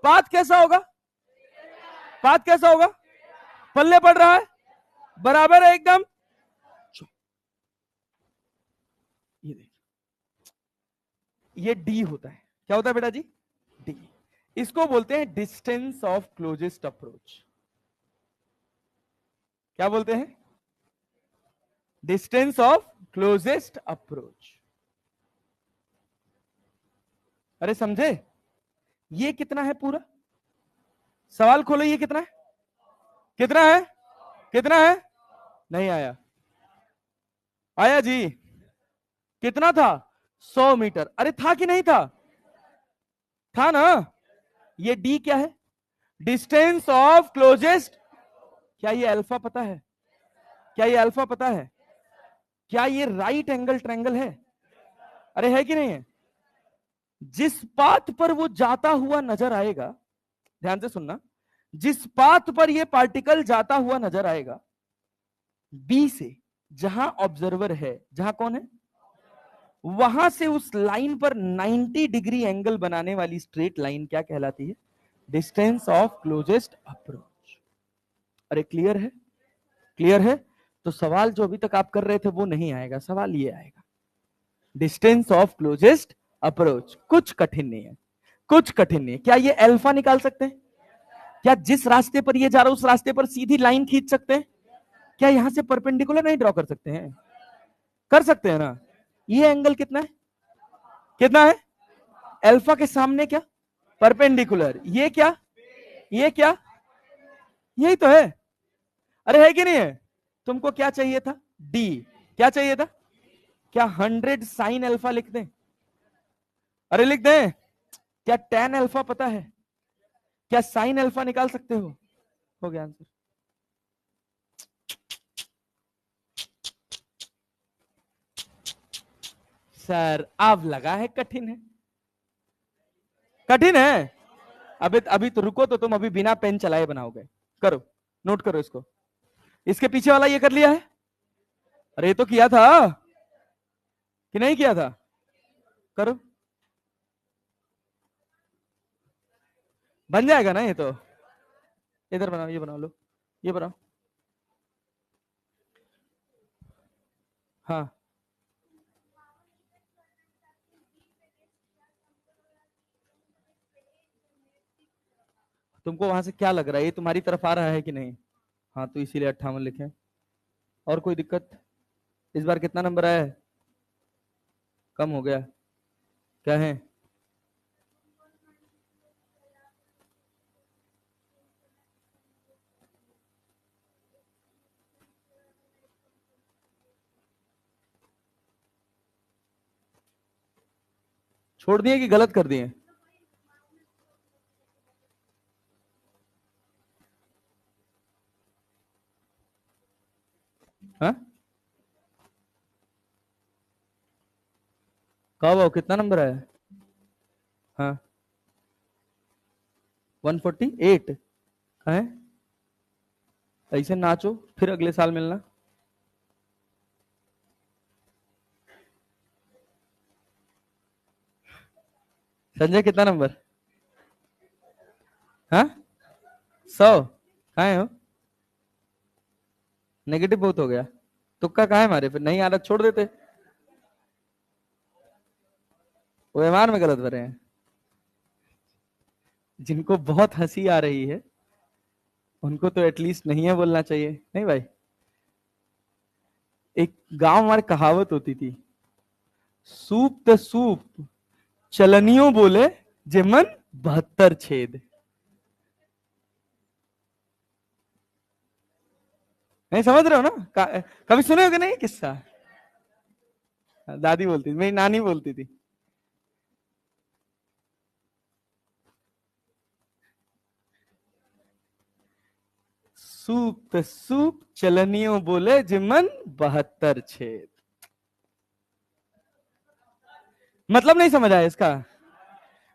[SPEAKER 1] पाथ कैसा होगा? पाथ कैसा होगा? पल्ले पड़ रहा है, बराबर है एकदम। ये देखिए, ये डी होता है। क्या होता है बेटा जी? डी। इसको बोलते हैं डिस्टेंस ऑफ क्लोजेस्ट अप्रोच। क्या बोलते हैं? Distance of closest approach. अरे समझे? ये कितना है पूरा? सवाल खोलो, ये कितना है? कितना है? कितना है? नहीं आया? आया जी। कितना था? 100 मीटर। अरे था कि नहीं था? था ना? ये डी क्या है? Distance of closest. क्या ये अल्फा पता है? क्या ये अल्फा पता है? क्या ये राइट एंगल ट्रायंगल है? अरे है कि नहीं है? जिस पाथ पर वो जाता हुआ नजर आएगा, ध्यान से सुनना, जिस पाथ पर ये पार्टिकल जाता हुआ नजर आएगा, बी से, जहां ऑब्जर्वर है, जहां कौन है, वहां से उस लाइन पर 90 डिग्री एंगल बनाने वाली स्ट्रेट लाइन क्या कहलाती है? Distance of closest approach. अरे क्लियर है? क्लियर है? तो सवाल जो अभी तक आप कर रहे थे वो नहीं आएगा, सवाल ये आएगा, डिस्टेंस ऑफ क्लोजेस्ट अप्रोच। कुछ कठिन नहीं है, कुछ कठिन नहीं है। क्या ये अल्फा निकाल सकते हैं? क्या जिस रास्ते पर ये जा रहा है उस रास्ते पर सीधी लाइन खींच सकते हैं? क्या यहां से परपेंडिकुलर नहीं ड्रॉ कर सकते हैं? कर सकते हैं ना? ये एंगल कितना है? कितना है? अल्फा के सामने क्या? परपेंडिकुलर। ये क्या? ये क्या? यही तो है। अरे है कि नहीं है? तुमको क्या चाहिए था? डी। क्या चाहिए था? क्या 100 साइन अल्फा लिख दें? अरे लिख दें। क्या टेन अल्फा पता है? क्या साइन अल्फा निकाल सकते हो गया आंसर। सर अब लगा है कठिन है। कठिन है? अभी अभी तो रुको, तो तुम अभी बिना पेन चलाए बनाओगे। करो, नोट करो इसको। इसके पीछे वाला ये कर लिया है? अरे ये तो किया था कि नहीं किया था? करो, बन जाएगा ना ये तो। इधर बनाओ, ये बना लो, ये बनाओ। हाँ, तुमको वहां से क्या लग रहा है, ये तुम्हारी तरफ आ रहा है कि नहीं? हाँ, तो इसीलिए 58 लिखे। और कोई दिक्कत? इस बार कितना नंबर आया है? कम हो गया? क्या है? छोड़ दिए कि गलत कर दिए? हाँ, कब आओ, कितना नंबर आया? हाँ, 148 है। ऐसे नाचो, फिर अगले साल मिलना। संजय कितना नंबर? हाँ, 100? कहाँ है हो? नेगेटिव बहुत हो गया। तुक्का कहाँ है हमारे? फिर नहीं आ रहा छोड़ देते। वो व्यवहार में गलत भरे हैं। जिनको बहुत हंसी आ रही है उनको तो एटलीस्ट नहीं है बोलना चाहिए, नहीं भाई? एक गांव हमारे कहावत होती थी, सूप त सूप चलनियों बोले जे मन 72 छेद। नहीं समझ रहे हो ना? कभी सुने हो कि नहीं किस्सा? दादी बोलती थी, मेरी नानी बोलती थी। सूप त सूप चलनियों बोले जे मन 72 छेद। मतलब नहीं समझ आया इसका?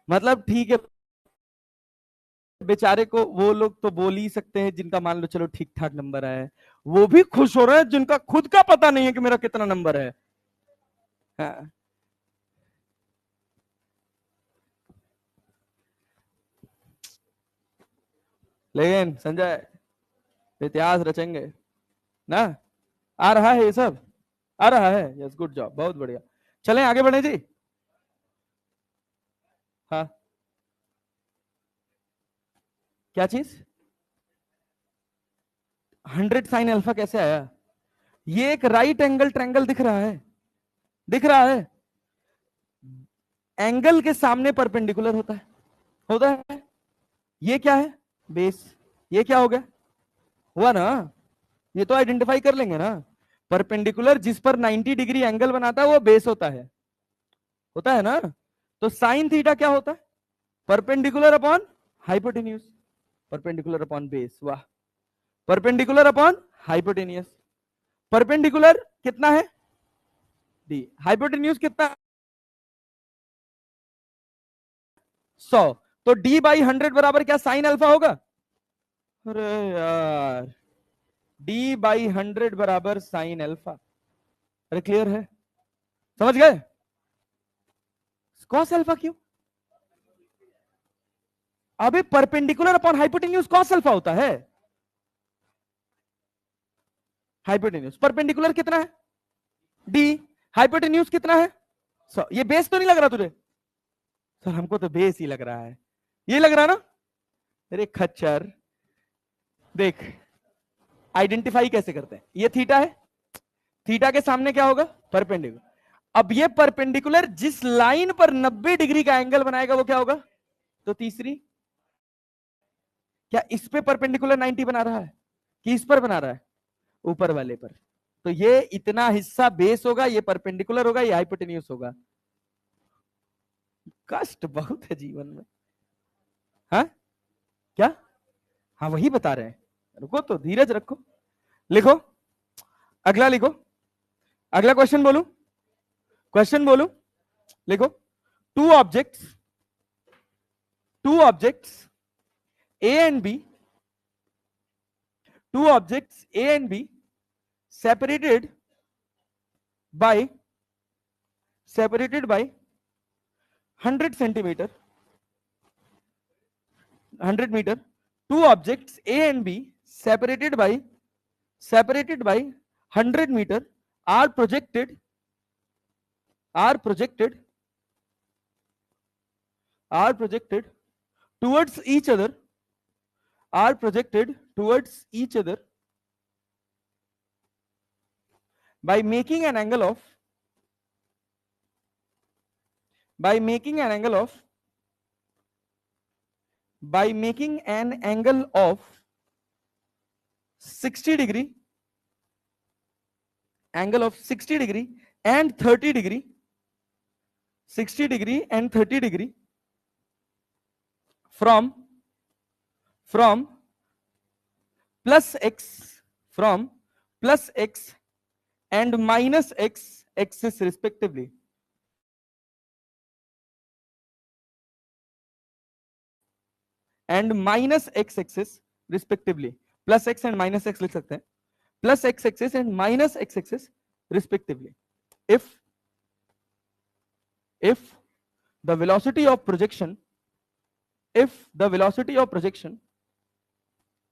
[SPEAKER 1] मतलब ठीक है, बेचारे को वो लोग तो बोल ही सकते हैं जिनका मान लो चलो ठीक ठाक नंबर आया है। वो भी खुश हो रहे हैं जिनका खुद का पता नहीं है कि मेरा कितना नंबर है। हाँ। लेकिन संजय, इतिहास रचेंगे ना? आ रहा है ये सब? आ रहा है? यस, गुड जॉब, बहुत बढ़िया। चलें आगे बढ़े जी। हाँ, क्या चीज? 100 साइन अल्फा कैसे आया? ये एक राइट एंगल ट्रायंगल दिख रहा है, दिख रहा है, एंगल के सामने परपेंडिकुलर होता है, होता है। ये क्या है? बेस। ये क्या हो गया? हुआ ना? ये तो आइडेंटिफाई कर लेंगे ना। परपेंडिकुलर जिस पर 90 डिग्री एंगल बनाता है वो बेस होता है ना। तो साइन थीटा क्या होता है? Perpendicular upon hypotenuse, perpendicular upon base. वाह, परपेंडिकुलर अपॉन हाइपोटेन्यूज। परपेंडिकुलर कितना है? डी। हाइपोटेन्यूज कितना? 100। तो डी बाई 100 बराबर क्या साइन अल्फा होगा? अरे यार, डी बाई 100 बराबर साइन अल्फा। अरे क्लियर है? समझ गए? कॉस अल्फा क्यों? अबे perpendicular upon hypotenuse cos alpha होता है। हाइपोटेन्यूज परपेंडिकुलर कितना है? डी। हाइपोटेन्यूज कितना है? 100। ये बेस तो नहीं लग रहा तुझे? सर हमको तो बेस ही लग रहा है। ये लग रहा ना? अरे खच्चर, देख आइडेंटिफाई कैसे करते हैं। ये थीटा है, थीटा के सामने क्या होगा? परपेंडिकुलर। अब ये परपेंडिकुलर जिस लाइन पर 90 डिग्री का एंगल बनाएगा वो क्या होगा? तो तीसरी। क्या इस पे परपेंडिकुलर 90 बना रहा है कि इस पर बना रहा है? ऊपर वाले पर। तो ये इतना हिस्सा बेस होगा, ये परपेंडिकुलर होगा, ये हाइपोटेन्यूज होगा। कष्ट बहुत है जीवन में। हाँ क्या? हाँ वही बता रहे हैं, रुको तो धीरज रखो। लिखो, अगला लिखो, अगला क्वेश्चन बोलू, क्वेश्चन बोलू, लिखो। Two objects, two objects A and B, two objects A and B separated by 100 centimeter, 100 meter. Two objects A and B separated by 100 meter are projected towards each other, are projected towards each other by making an angle of, by making an angle of, by making an angle of 60 degree, angle of 60 degree and 30 degree, 60 degree and 30 degree from plus x, from plus x and minus x axis respectively. And minus x axis respectively. Plus x and minus x लिख सकते हैं, plus x axis and minus x axis respectively. If the velocity of projection, if the velocity of projection,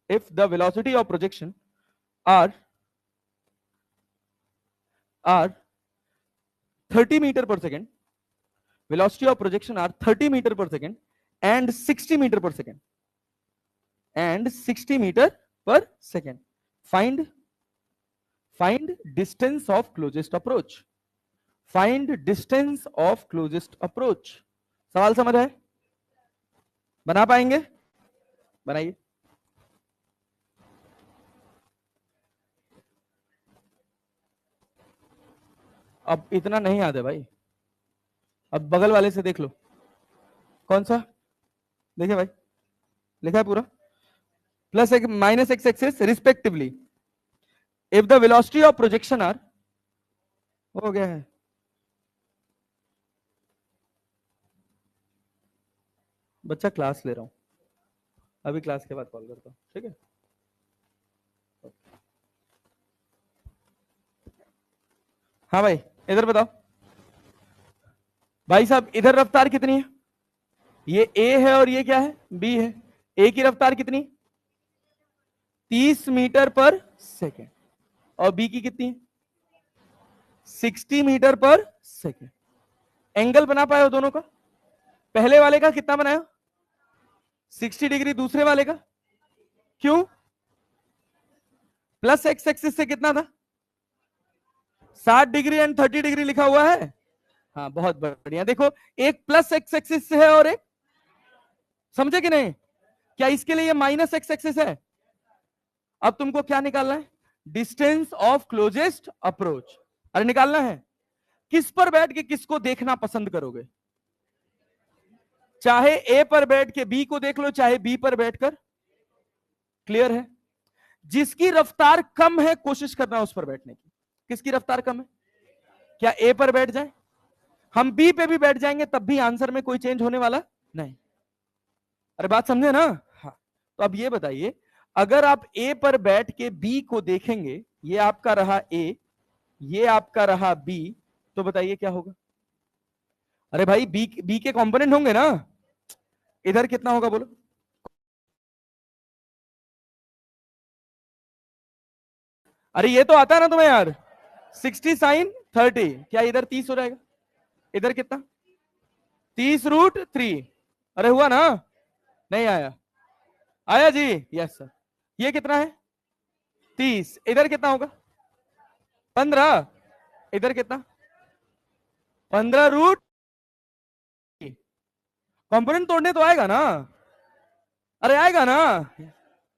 [SPEAKER 1] if the velocity of projection are 30 meter per second, velocity of projection are 30 meter per second and 60 meter per second, and 60 meter per second. Find distance of closest approach. Find distance of closest approach. सवाल समझ आए? बना पाएंगे? बनाइए। अब इतना नहीं याद है भाई, अब बगल वाले से देख लो। कौन सा? देखिए भाई, लिखा है पूरा, प्लस एक minus x axis respectively if the velocity of projection are, हो गया है। बच्चा क्लास ले रहा हूं, अभी क्लास के बाद कॉल करता हूं, ठीक है? हाँ भाई इधर बताओ भाई साहब, इधर रफ्तार कितनी है? ये ए है और ये क्या है? बी है। ए की रफ्तार कितनी? 30 मीटर पर सेकेंड। और बी की कितनी? 60 मीटर पर सेकेंड। एंगल बना पाए हो दोनों का? पहले वाले का कितना बनाया? 60 डिग्री। दूसरे वाले का? क्यों? प्लस एक्स एक्सिस से कितना था? 60 डिग्री एंड 30 डिग्री लिखा हुआ है। हाँ बहुत बढ़िया। देखो एक प्लस एक्स एक्सिस है और एक, समझे कि नहीं? क्या इसके लिए माइनस एक्स एक्सिस है? अब तुमको क्या निकालना है? Distance of closest approach. अरे निकालना है। किस पर बैठ के किसको देखना पसंद करोगे? चाहे ए पर बैठ के बी को देख लो, चाहे बी पर बैठकर। क्लियर है? जिसकी रफ्तार कम है कोशिश करना उस पर बैठने की। किसकी रफ्तार कम है? क्या ए पर बैठ जाए? हम बी पे भी बैठ जाएंगे तब भी आंसर में कोई चेंज होने वाला नहीं। अरे बात समझे ना? हाँ। तो अब ये बताइए, अगर आप ए पर बैठ के बी को देखेंगे, ये आपका रहा ए, ये आपका रहा बी, तो बताइए क्या होगा? अरे भाई बी बी के कंपोनेंट होंगे ना। इधर कितना होगा बोलो? अरे ये तो आता है ना तुम्हें यार, 60 sin 30, क्या इधर 30 हो जाएगा? इधर कितना? 30√3। अरे हुआ ना? नहीं आया? आया जी, यस सर। ये कितना है? 30। इधर कितना होगा? 15। इधर कितना? 15 रूट। कंपोनेंट तोड़ने तो आएगा ना? अरे आएगा ना?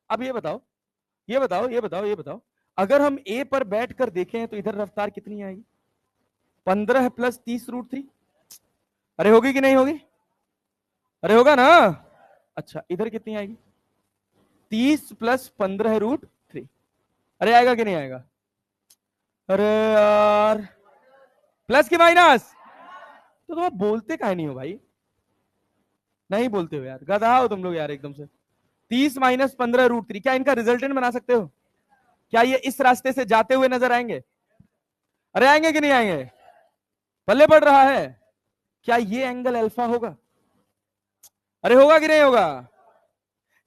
[SPEAKER 1] अब ये बताओ, ये बताओ, ये बताओ, ये बताओ, अगर हम ए पर बैठ कर देखें तो इधर रफ्तार कितनी आएगी? 15 प्लस 30√3। अरे होगी कि नहीं होगी? अरे होगा ना? अच्छा इधर कितनी आएगी? 30 + 15√3। अरे आएगा कि नहीं आएगा? अरे यार, प्लस की माइनस? तो तुम बोलते काहे नहीं हो भाई? नहीं बोलते हो यार, गधा हो तुम लोग यार एकदम से। 30 - 15√3, क्या इनका रिजल्टेंट बना सकते हो? क्या ये इस रास्ते से जाते हुए नजर आएंगे? अरे आएंगे कि नहीं आएंगे? पल्ले पड़ रहा है। क्या ये एंगल अल्फा होगा? अरे होगा कि नहीं होगा?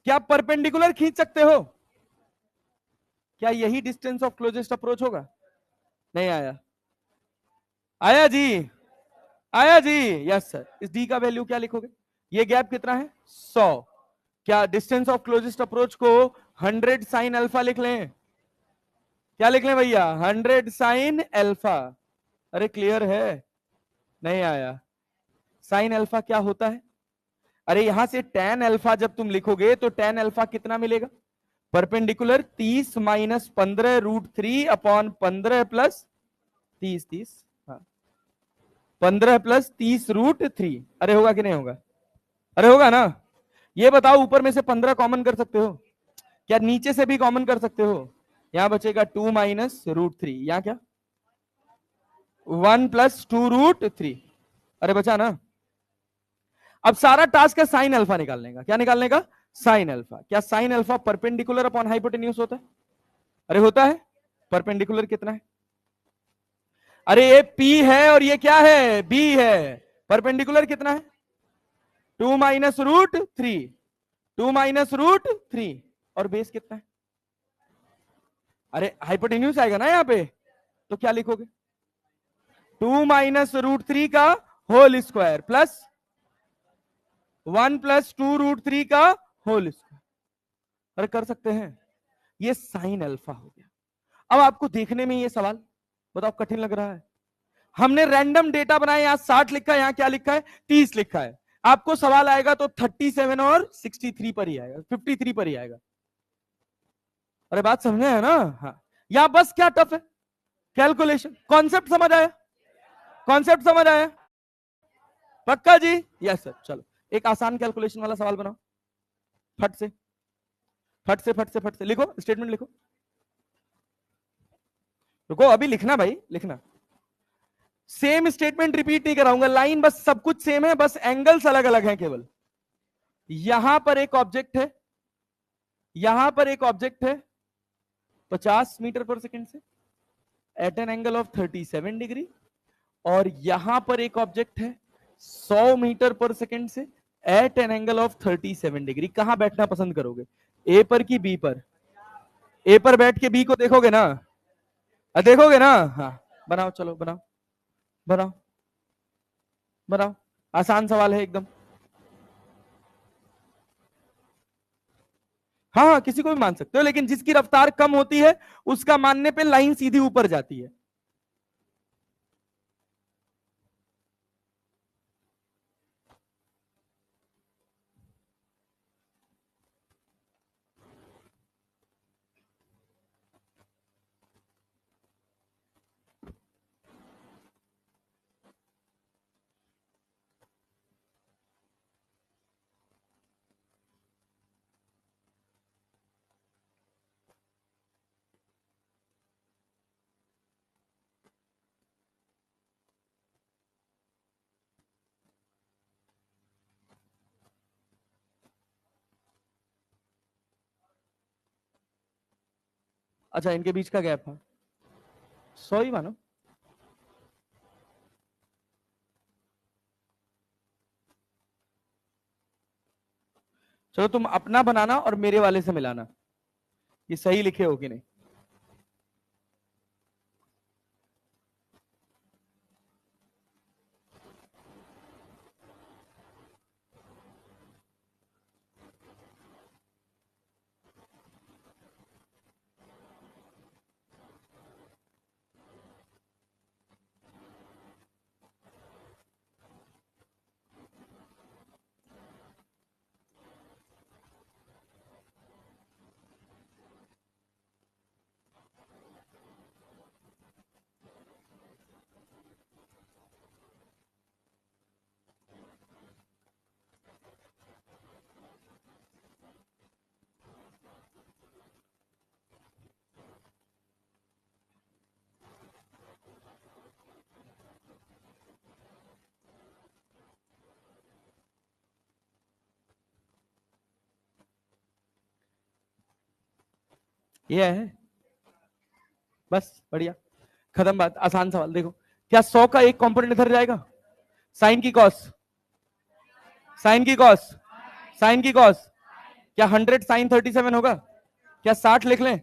[SPEAKER 1] क्या आप परपेंडिकुलर खींच सकते हो? क्या यही डिस्टेंस ऑफ क्लोजेस्ट अप्रोच होगा? नहीं आया? आया जी, आया जी, यस सर। इस डी का वैल्यू क्या लिखोगे? ये गैप कितना है? 100। क्या डिस्टेंस ऑफ क्लोजेस्ट अप्रोच को 100 sin अल्फा लिख लें? क्या लिख लें भैया? 100 sin अल्फा। अरे क्लियर है? नहीं आया? साइन अल्फा क्या होता है? अरे यहां से tan अल्फा जब तुम लिखोगे तो tan अल्फा कितना मिलेगा? Perpendicular 30 - 15√3 upon 15 plus 30। हाँ, 15 + 30√3। अरे होगा कि नहीं होगा? अरे होगा ना? ये बताओ, ऊपर में से 15 कॉमन कर सकते हो? क्या नीचे से भी कॉमन कर सकते हो? यहां बचेगा 2 - √3। यहां क्या? 1 + 2√3। अरे बचा ना? अब सारा टास्क है साइन अल्फा निकालने का। क्या निकालने का? Sine alpha. क्या sine alpha perpendicular upon hypotenuse होता है? अरे होता है। परपेंडिकुलर कितना है? अरे ये P है और ये क्या है? B है। परपेंडिकुलर कितना है? 2 - √3। 2 - √3। और बेस कितना है? अरे हाइपोटेन्यूज आएगा ना यहाँ पे, तो क्या लिखोगे? 2 - √3 का होल स्क्वायर प्लस 1 + 2√3 का होल स्क्वायर। अरे कर सकते हैं? ये साइन अल्फा हो गया। अब आपको देखने में ये सवाल बताओ कठिन लग रहा है? हमने रैंडम डेटा बनाया, यहां 60 लिखा है, यहां क्या लिखा है? 30 लिखा है। आपको सवाल आएगा तो 37 और 63 पर ही आएगा, 53 पर ही आएगा। अरे बात समझे है ना? हाँ। यहां बस क्या टफ है? कैलकुलेशन। कॉन्सेप्ट समझ आया? कॉन्सेप्ट समझ आया? पक्का जी? Yes sir. चलो एक आसान कैलकुलेशन वाला सवाल बनाओ, फट से फट से फट से फट से लिखो, स्टेटमेंट लिखो। रुको अभी लिखना भाई, लिखना। सेम स्टेटमेंट रिपीट नहीं कराऊंगा, लाइन बस सब कुछ सेम है, बस एंगल्स अलग अलग हैं केवल। यहां पर एक ऑब्जेक्ट है, यहां पर एक ऑब्जेक्ट है 50 मीटर पर सेकेंड से at an angle of 37 degree, और यहां पर एक ऑब्जेक्ट है 100 मीटर पर सेकेंड से at an angle of 37 degree. कहां बैठना पसंद करोगे? ए पर कि बी पर? ए पर बैठ के बी को देखोगे ना? देखोगे ना? हाँ बनाओ, चलो बनाओ, बनाओ, बनाओ। आसान सवाल है एकदम। हाँ हाँ, किसी को भी मान सकते हो, लेकिन जिसकी रफ्तार कम होती है उसका मानने पे लाइन सीधी ऊपर जाती है। अच्छा इनके बीच का गैप है 100 ही मानो। चलो तुम अपना बनाना और मेरे वाले से मिलाना ये सही लिखे हो कि नहीं। ये है बस बढ़िया खत्म बात। आसान सवाल देखो क्या 100 का एक कंपोनेंट इधर जाएगा साइन की कॉस साइन की कॉस साइन की कॉस क्या 100 साइन 37 होगा क्या 60 लिख लें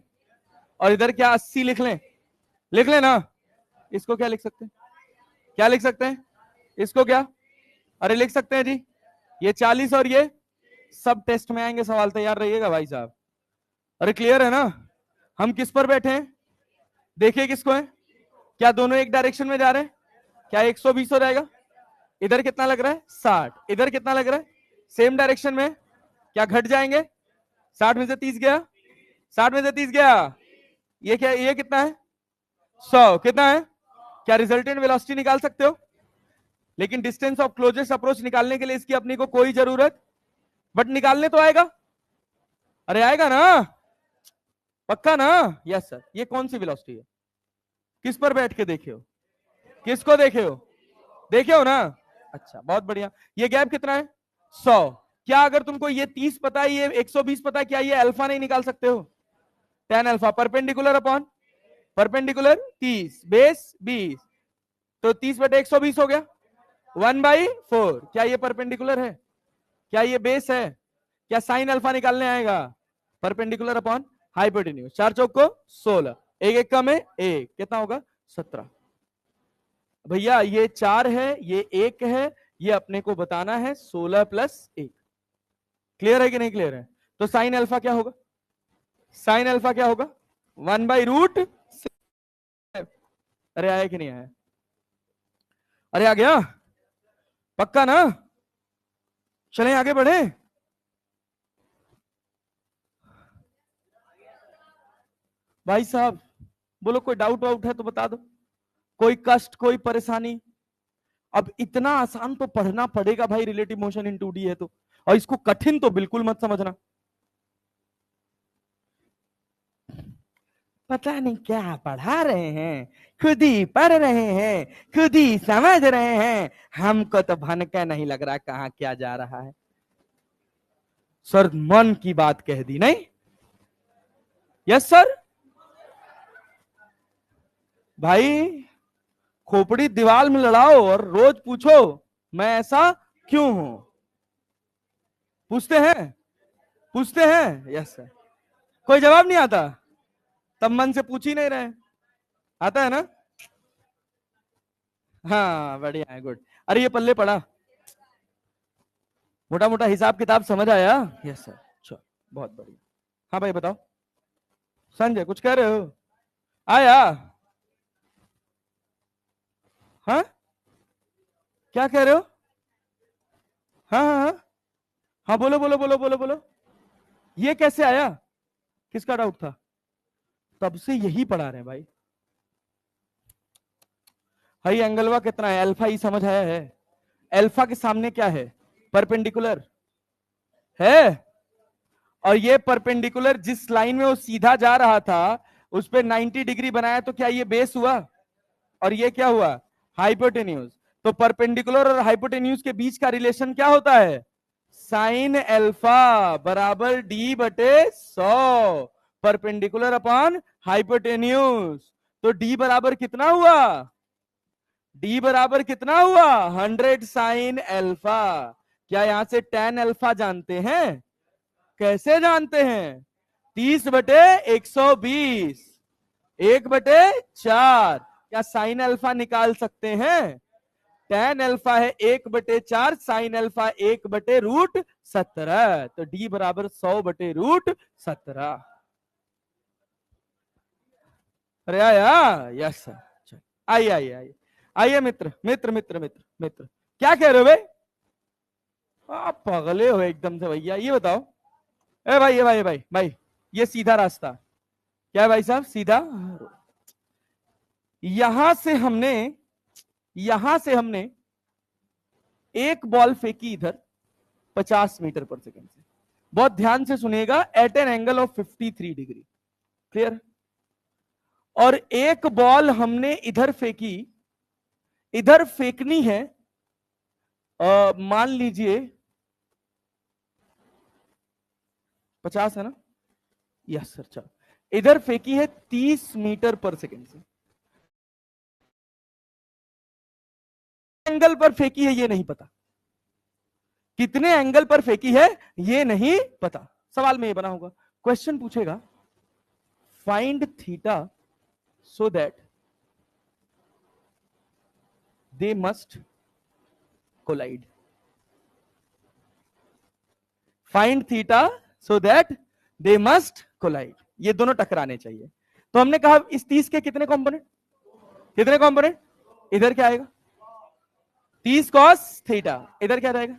[SPEAKER 1] और इधर क्या 80 लिख लें ना। इसको क्या लिख सकते हैं क्या लिख सकते हैं इसको क्या अरे लिख सकते हैं जी ये 40 और ये सब टेस्ट में आएंगे सवाल तैयार रहिएगा भाई साहब। अरे क्लियर है ना हम किस पर बैठे हैं देखिए किसको है क्या दोनों एक डायरेक्शन में जा रहे हैं क्या 120 हो जाएगा इधर कितना लग रहा है 60 इधर कितना लग रहा है सेम डायरेक्शन में क्या घट जाएंगे 60 में से 30 गया 60 में से 30 गया ये क्या ये कितना है 100 कितना है क्या रिजल्टेंट वेलोसिटी निकाल सकते हो लेकिन डिस्टेंस ऑफ क्लोजेस्ट अप्रोच निकालने के लिए इसकी अपनी को कोई जरूरत बट निकालने तो आएगा अरे आएगा ना पक्का ना यस सर ये कौन सी वेलोसिटी है किस पर बैठ के देखे हो किसको देखे हो ना अच्छा बहुत बढ़िया ये गैप कितना है 100 क्या अगर तुमको ये 30 पता है ये 120 पता है क्या ये अल्फा नहीं निकाल सकते हो tan alpha perpendicular upon perpendicular 30 base 20 तो 30/120 हो गया 1/4 क्या ये परपेंडिकुलर है क्या ये बेस है क्या साइन अल्फा निकालने आएगा परपेंडिकुलर अपॉन हाइपोटेन्यूज 4 चौक को 16 एक एक का में एक कितना होगा 17 भैया ये 4 है ये 1 है ये अपने को बताना है 16 + 1 क्लियर है कि नहीं क्लियर है तो साइन अल्फा क्या होगा साइन अल्फा क्या होगा 1/√। अरे आया कि नहीं आया अरे आ गया पक्का ना चलें आगे बढ़े भाई साहब बोलो कोई डाउट वाउट है तो बता दो कोई कष्ट कोई परेशानी अब इतना आसान तो पढ़ना पड़ेगा भाई रिलेटिव मोशन इन 2D है तो और इसको कठिन तो बिल्कुल मत समझना पता नहीं क्या पढ़ा रहे हैं खुद ही पढ़ रहे हैं खुद ही समझ रहे हैं हमको तो भनका नहीं लग रहा कहां क्या जा रहा है सर मन की बात कह दी नहीं यस सर भाई खोपड़ी दीवार में लड़ाओ और रोज पूछो मैं ऐसा क्यों हूं पूछते हैं यस सर कोई जवाब नहीं आता तब मन से पूछ ही नहीं रहे आता है ना हाँ बढ़िया है गुड अरे ये पल्ले पड़ा मोटा मोटा हिसाब किताब समझ आया यस सर चलो बहुत बढ़िया हाँ भाई बताओ संजय कुछ कह रहे हो आया हाँ क्या कह रहे हो हाँ हाँ हाँ हाँ बोलो बोलो बोलो बोलो बोलो ये कैसे आया किसका डाउट था तब से यही पढ़ा रहे हैं भाई भाई एंगलवा कितना है अल्फा ही समझ आया है अल्फा के सामने क्या है परपेंडिकुलर है और ये परपेंडिकुलर जिस लाइन में वो सीधा जा रहा था उस पे 90 डिग्री बनाया तो क्या ये बेस हुआ और ये क्या हुआ हाइपोटेन्यूज तो परपेंडिकुलर और हाइपोटेन्यूज के बीच का रिलेशन क्या होता है साइन अल्फा बराबर D/100 परपेंडिकुलर अपॉन हाइपोटेन्यूज। तो डी बराबर कितना हुआ? डी बराबर कितना हुआ? 100 साइन अल्फा। क्या यहां से tan अल्फा जानते हैं? कैसे जानते हैं? 30/120, 1/4। क्या साइन अल्फा निकाल सकते हैं? tan अल्फा है 1/4, साइन अल्फा 1/√17। तो डी बराबर 100/√17। अरे आया? Yes sir. आइए आइए आइए आइए मित्र मित्र मित्र मित्र मित्र, क्या कह रहे हो भाई? आप पगले हो एकदम से भैया। ये बताओ, ए भाई ये भाई भाई भाई, ये सीधा रास्ता क्या है भाई साहब? सीधा। यहां से हमने एक बॉल फेंकी इधर 50 मीटर पर सेकंड से। बहुत ध्यान से सुनिएगा, at an angle of 53 degree. Clear? और एक बॉल हमने इधर फेंकी, इधर फेंकनी है मान लीजिए 50 है ना? Yes sir. चलो, इधर फेंकी है 30 मीटर पर सेकंड से। एंगल पर फेंकी है ये नहीं पता, कितने एंगल पर फेंकी है ये नहीं पता। सवाल में ये बना होगा, क्वेश्चन पूछेगा find theta so that they must collide. Find theta so that they must collide, ये दोनों टकराने चाहिए। तो हमने कहा इस 30 के कितने कंपोनेंट? कितने कंपोनेंट? इधर क्या आएगा? 30 कॉस थीटा। इधर क्या रहेगा?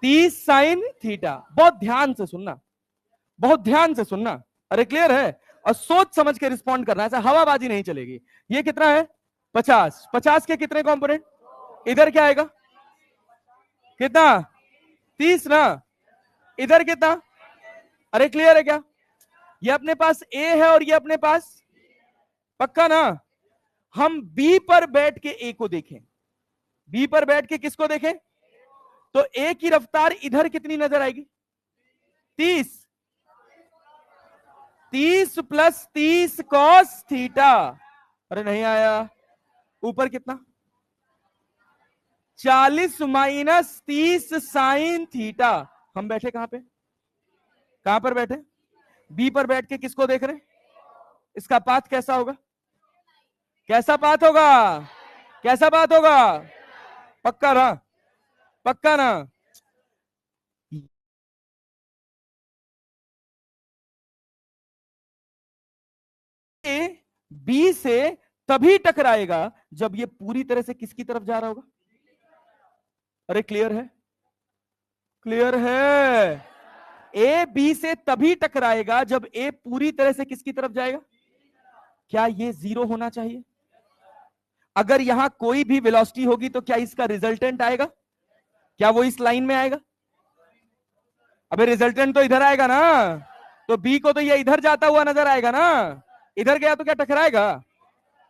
[SPEAKER 1] 30 साइन थीटा। बहुत ध्यान से सुनना, बहुत ध्यान से सुनना। अरे क्लियर है? और सोच समझ के रिस्पॉन्ड करना है, ऐसा हवाबाजी नहीं चलेगी। ये कितना है? 50। 50 के कितने कंपोनेंट? इधर क्या आएगा? कितना? 30 ना। इधर कितना? अरे क्लियर है क्या? ये अपने पास ए है और ये अपने पास, पक्का ना? हम बी पर बैठ के ए को देखें, बी पर बैठ के किसको देखें? तो ए की रफ्तार इधर कितनी नजर आएगी? 30। 30 प्लस 30 कॉस थीटा। अरे नहीं आया। ऊपर कितना? 40 माइनस 30 साइन थीटा। हम बैठे कहां पे? कहां पर बैठे? बी पर बैठ के किसको देख रहे? इसका पाथ कैसा होगा? कैसा पाथ होगा? कैसा पाथ होगा? पक्का ना? पक्का ना? बी से तभी टकराएगा जब ये पूरी तरह से किसकी तरफ जा रहा होगा? अरे क्लियर है? क्लियर है? ए बी से तभी टकराएगा जब ए पूरी तरह से किसकी तरफ जाएगा? क्या ये 0 होना चाहिए? अगर यहां कोई भी वेलोसिटी होगी तो क्या इसका रिजल्टेंट आएगा? क्या वो इस लाइन में आएगा? अबे रिजल्टेंट तो इधर आएगा ना। तो बी को तो ये इधर जाता हुआ नजर आएगा ना। इधर गया तो क्या टकराएगा?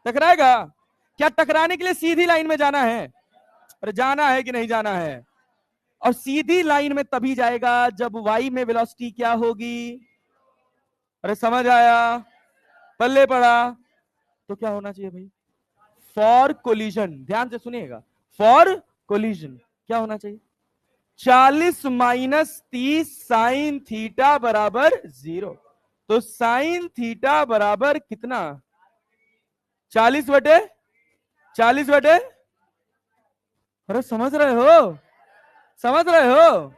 [SPEAKER 1] टकराएगा। क्या टकराने के लिए सीधी लाइन में जाना है? अरे जाना है कि नहीं जाना है? और सीधी लाइन में तभी जाएगा जब वाई में वेलोसिटी क्या होगी? अरे समझ आया? पल्ले पड़ा? तो क्या होना चाहिए भाई? फॉर कोलिजन, ध्यान से सुनिएगा, फॉर कोलिजन क्या होना चाहिए? 40 माइनस 30 साइन थीटा बराबर 0। तो साइन थीटा बराबर कितना? 40/40। अरे समझ रहे हो? समझ रहे हो?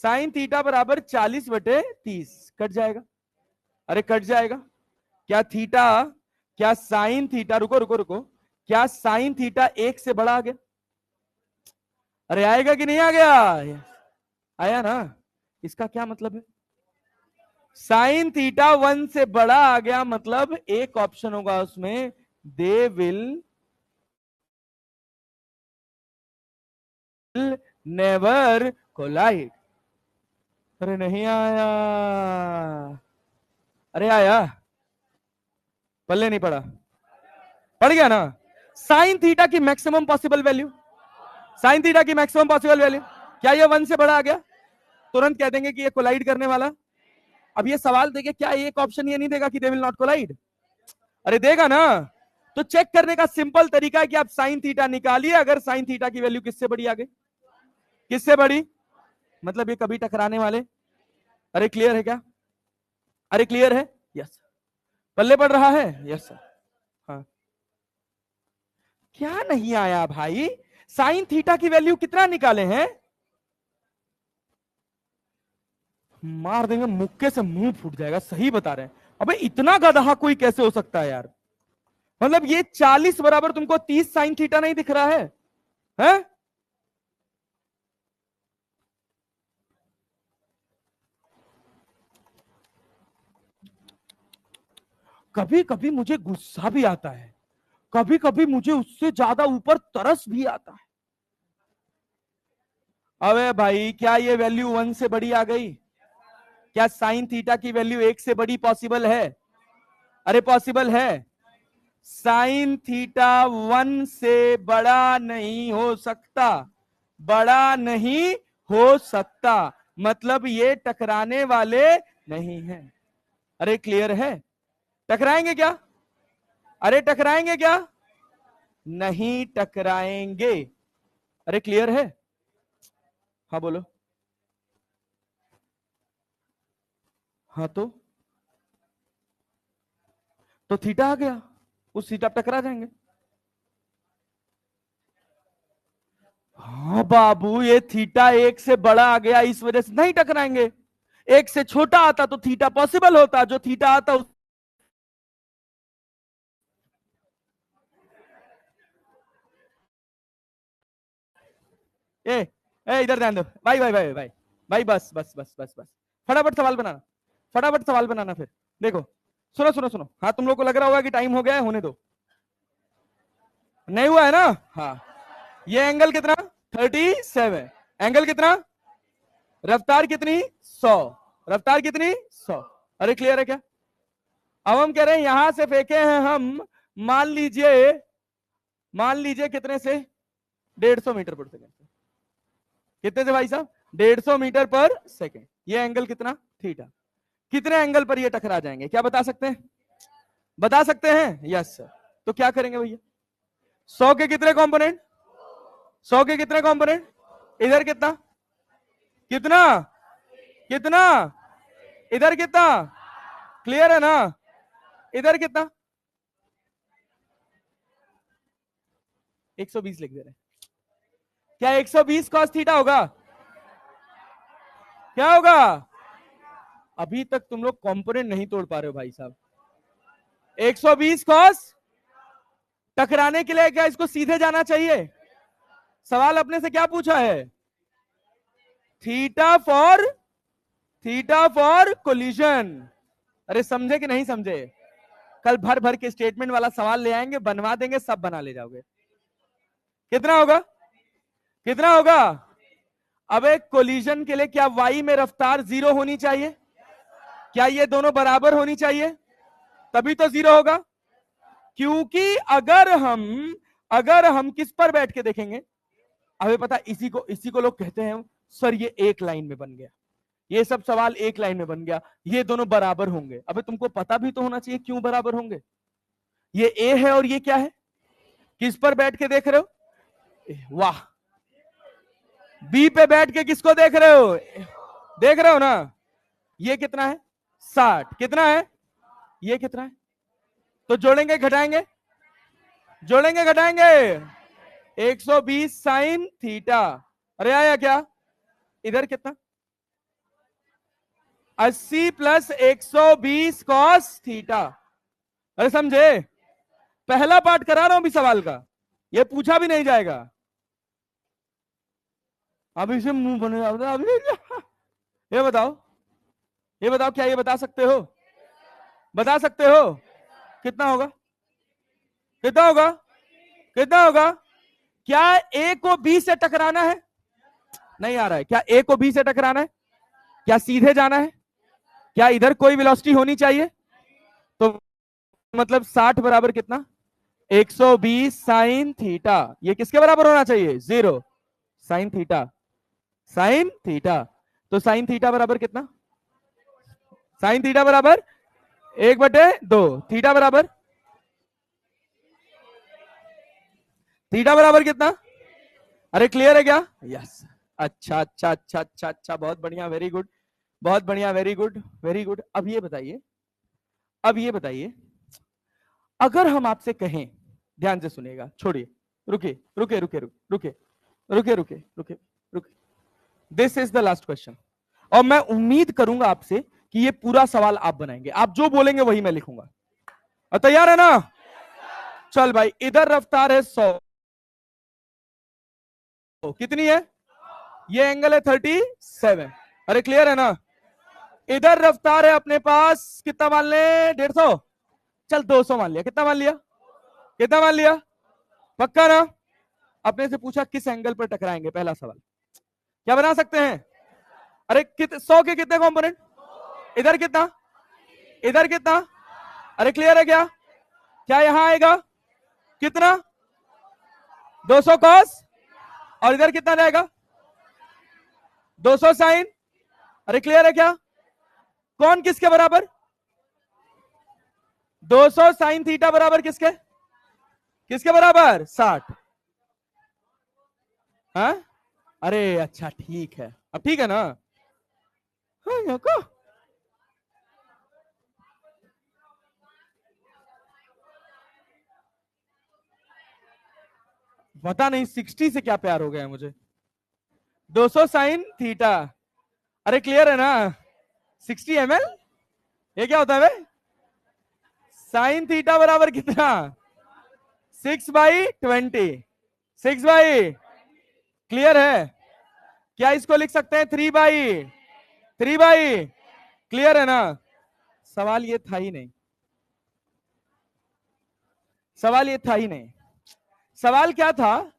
[SPEAKER 1] साइन थीटा बराबर 40/30। कट जाएगा। अरे कट जाएगा। क्या थीटा, क्या साइन थीटा, रुको रुको रुको, क्या साइन थीटा 1 से बड़ा आ गया? अरे आएगा कि नहीं आ गया? आया ना? इसका क्या मतलब है? साइन थीटा 1 से बड़ा आ गया, मतलब एक ऑप्शन होगा उसमें, दे विल नेवर कोलाइड। अरे नहीं आया? अरे आया? पल्ले नहीं पड़ा? पड़ गया ना? साइन थीटा की maximum possible value, sine theta की मैक्सिमम पॉसिबल वैल्यू, क्या ये 1 से बड़ा आ गया? तुरंत कह देंगे कि ये कोलाइड करने वाला अब ये सवाल देके क्या एक ऑप्शन ये नहीं देगा कि दे विल नॉट कोलाइड? अरे देगा ना। तो चेक करने का सिंपल तरीका है कि आप साइन थीटा निकालिए, अगर साइन थीटा की वैल्यू किससे बड़ी आ गई, किससे बड़ी, मतलब ये कभी टकराने वाले। अरे क्लियर है क्या? अरे क्लियर है? यस। पल्ले पड़ रहा है? Yes sir. हाँ क्या नहीं आया भाई? साइन थीटा की वैल्यू कितना निकाले हैं? मार देंगे मुक्के से, मुंह फूट जाएगा, सही बता रहे हैं। अबे इतना गधा कोई कैसे हो सकता है यार? मतलब ये 40 बराबर तुमको 30 साइन थीटा नहीं दिख रहा है? हैं? कभी कभी मुझे गुस्सा भी आता है, कभी कभी मुझे उससे ज्यादा ऊपर तरस भी आता है। अबे भाई क्या ये वैल्यू 1 से बड़ी आ गई? क्या साइन थीटा की वैल्यू 1 से बड़ी पॉसिबल है? अरे पॉसिबल है। साइन थीटा 1 से बड़ा नहीं हो सकता, बड़ा नहीं हो सकता, मतलब ये टकराने वाले नहीं है। अरे क्लियर है? टकराएंगे क्या? अरे टकराएंगे क्या? नहीं टकराएंगे। अरे क्लियर है? हाँ बोलो। हाँ तो थीटा आ गया, उस थीटा पे टकरा जाएंगे। हाँ बाबू ये थीटा 1 से बड़ा आ गया, इस वजह से नहीं टकराएंगे। 1 से छोटा आता तो थीटा पॉसिबल होता, जो थीटा आता उस... ए इधर ध्यान दो भाई भाई भाई भाई भाई, बस बस बस बस बस, फटाफट सवाल बनाना, फटाफट सवाल बनाना। फिर देखो, सुनो सुनो सुनो, हाँ तुम लोग को लग रहा होगा कि टाइम हो गया है, होने दो। नहीं हुआ है ना? हाँ ये एंगल कितना? 37। एंगल कितना? रफ्तार कितनी? 100। रफ्तार कितनी? 100। अरे क्लियर है क्या? अब हम कह रहे हैं यहां से फेंके हैं हम, मान लीजिए, मान लीजिए कितने से? 150 मीटर पर सेकेंड से। कितने से भाई साहब? 150 मीटर पर सेकेंड। ये एंगल कितना? थीटा। कितने एंगल पर ये टकरा जाएंगे, क्या बता सकते हैं? बता सकते हैं? Yes sir. तो क्या करेंगे भैया? 100 के कितने कंपोनेंट? 100 के कितने कंपोनेंट? इधर कितना? कितना? कितना? इधर कितना? क्लियर है ना? इधर कितना? 120 लिख दे रहे हैं। क्या 120 कॉस थीटा होगा? क्या होगा? अभी तक तुम लोग कंपोनेंट नहीं तोड़ पा रहे हो भाई साहब। 120 कॉस, टकराने के लिए क्या इसको सीधे जाना चाहिए? सवाल अपने से क्या पूछा है? Theta for, theta for collision. अरे समझे कि नहीं समझे? कल भर भर के स्टेटमेंट वाला सवाल ले आएंगे, बनवा देंगे, सब बना ले जाओगे। कितना होगा? कितना होगा? अब एक कोलिजन के लिए क्या वाई में रफ्तार 0 होनी चाहिए? क्या ये दोनों बराबर होनी चाहिए? तभी तो 0 होगा। क्योंकि अगर हम किस पर बैठ के देखेंगे, अबे पता इसी को लोग कहते हैं सर ये एक लाइन में बन गया, ये सब सवाल एक लाइन में बन गया, ये दोनों बराबर होंगे। अबे तुमको पता भी तो होना चाहिए क्यों बराबर होंगे। ये ए है और ये क्या है? किस पर बैठ के देख रहे हो? वाह। बी पे बैठ के किसको देख रहे हो? देख रहे हो ना? ये कितना है? 60। कितना है? ये कितना है? तो जोड़ेंगे घटाएंगे? जोड़ेंगे घटाएंगे? 120 साइन थीटा। अरे आया क्या? इधर कितना? 80 प्लस 120 कॉस थीटा। अरे समझे? पहला पार्ट करा रहा हूं अभी सवाल का, ये पूछा भी नहीं जाएगा। अभी से मुंह बने अभी ये बताओ, ये बताओ क्या ये बता सकते हो? बता सकते हो? कितना होगा? कितना होगा? कितना होगा? क्या ए को बी से टकराना है? नहीं आ रहा है। क्या ए को बी से टकराना है? क्या सीधे जाना है? क्या इधर कोई वेलोसिटी होनी चाहिए? तो मतलब 60 बराबर कितना? 120 साइन थीटा। ये किसके बराबर होना चाहिए? 0 साइन थीटा। Sine theta. तो साइन थीटा बराबर कितना? साइन थीटा बराबर 1/2, थीटा बराबर कितना? अरे क्लियर है क्या? यस। अच्छा अच्छा अच्छा अच्छा अच्छा, बहुत बढ़िया, वेरी गुड, बहुत बढ़िया, वेरी गुड वेरी गुड। अब ये बताइए, अगर हम आपसे कहें, ध्यान से सुनिएगा, छोड़िए, रुकिए रुकिए रुकिए रुकिए रुकिए रुकिए रुकिए रुकिए, this is the last question. और मैं उम्मीद करूंगा आपसे कि ये पूरा सवाल आप बनाएंगे, आप जो बोलेंगे वही मैं लिखूंगा। और तैयार है ना? चल भाई, इधर रफ्तार है 100, कितनी है? ये एंगल है 37। अरे क्लियर है ना? इधर रफ्तार है अपने पास, कितना मान ले? 150, चल 200 मान लिया। कितना मान लिया? कितना मान लिया? पक्का ना? अपने से पूछा किस एंगल पर टकराएंगे, पहला सवाल क्या बना सकते हैं? अरे 100 के कितने कंपोनेंट? इधर कितना, इधर कितना? अरे क्लियर है क्या? क्या यहां आएगा? कितना? 200 कॉस, और इधर कितना जाएगा? 200 साइन। अरे क्लियर है क्या? कौन किसके बराबर? 200 साइन थीटा बराबर किसके? किसके बराबर? 60। हाँ? अरे अच्छा, ठीक है, अब ठीक है ना? हाँ, को पता नहीं 60 से क्या प्यार हो गया है मुझे। 200 साइन थीटा, अरे क्लियर है ना? 60 ml, ये क्या होता है भाई? साइन थीटा बराबर कितना? 6/20, 6/, क्लियर है? क्या इसको लिख सकते हैं 3/, क्लियर है ना? सवाल ये था ही नहीं, सवाल ये था ही नहीं। सवाल क्या था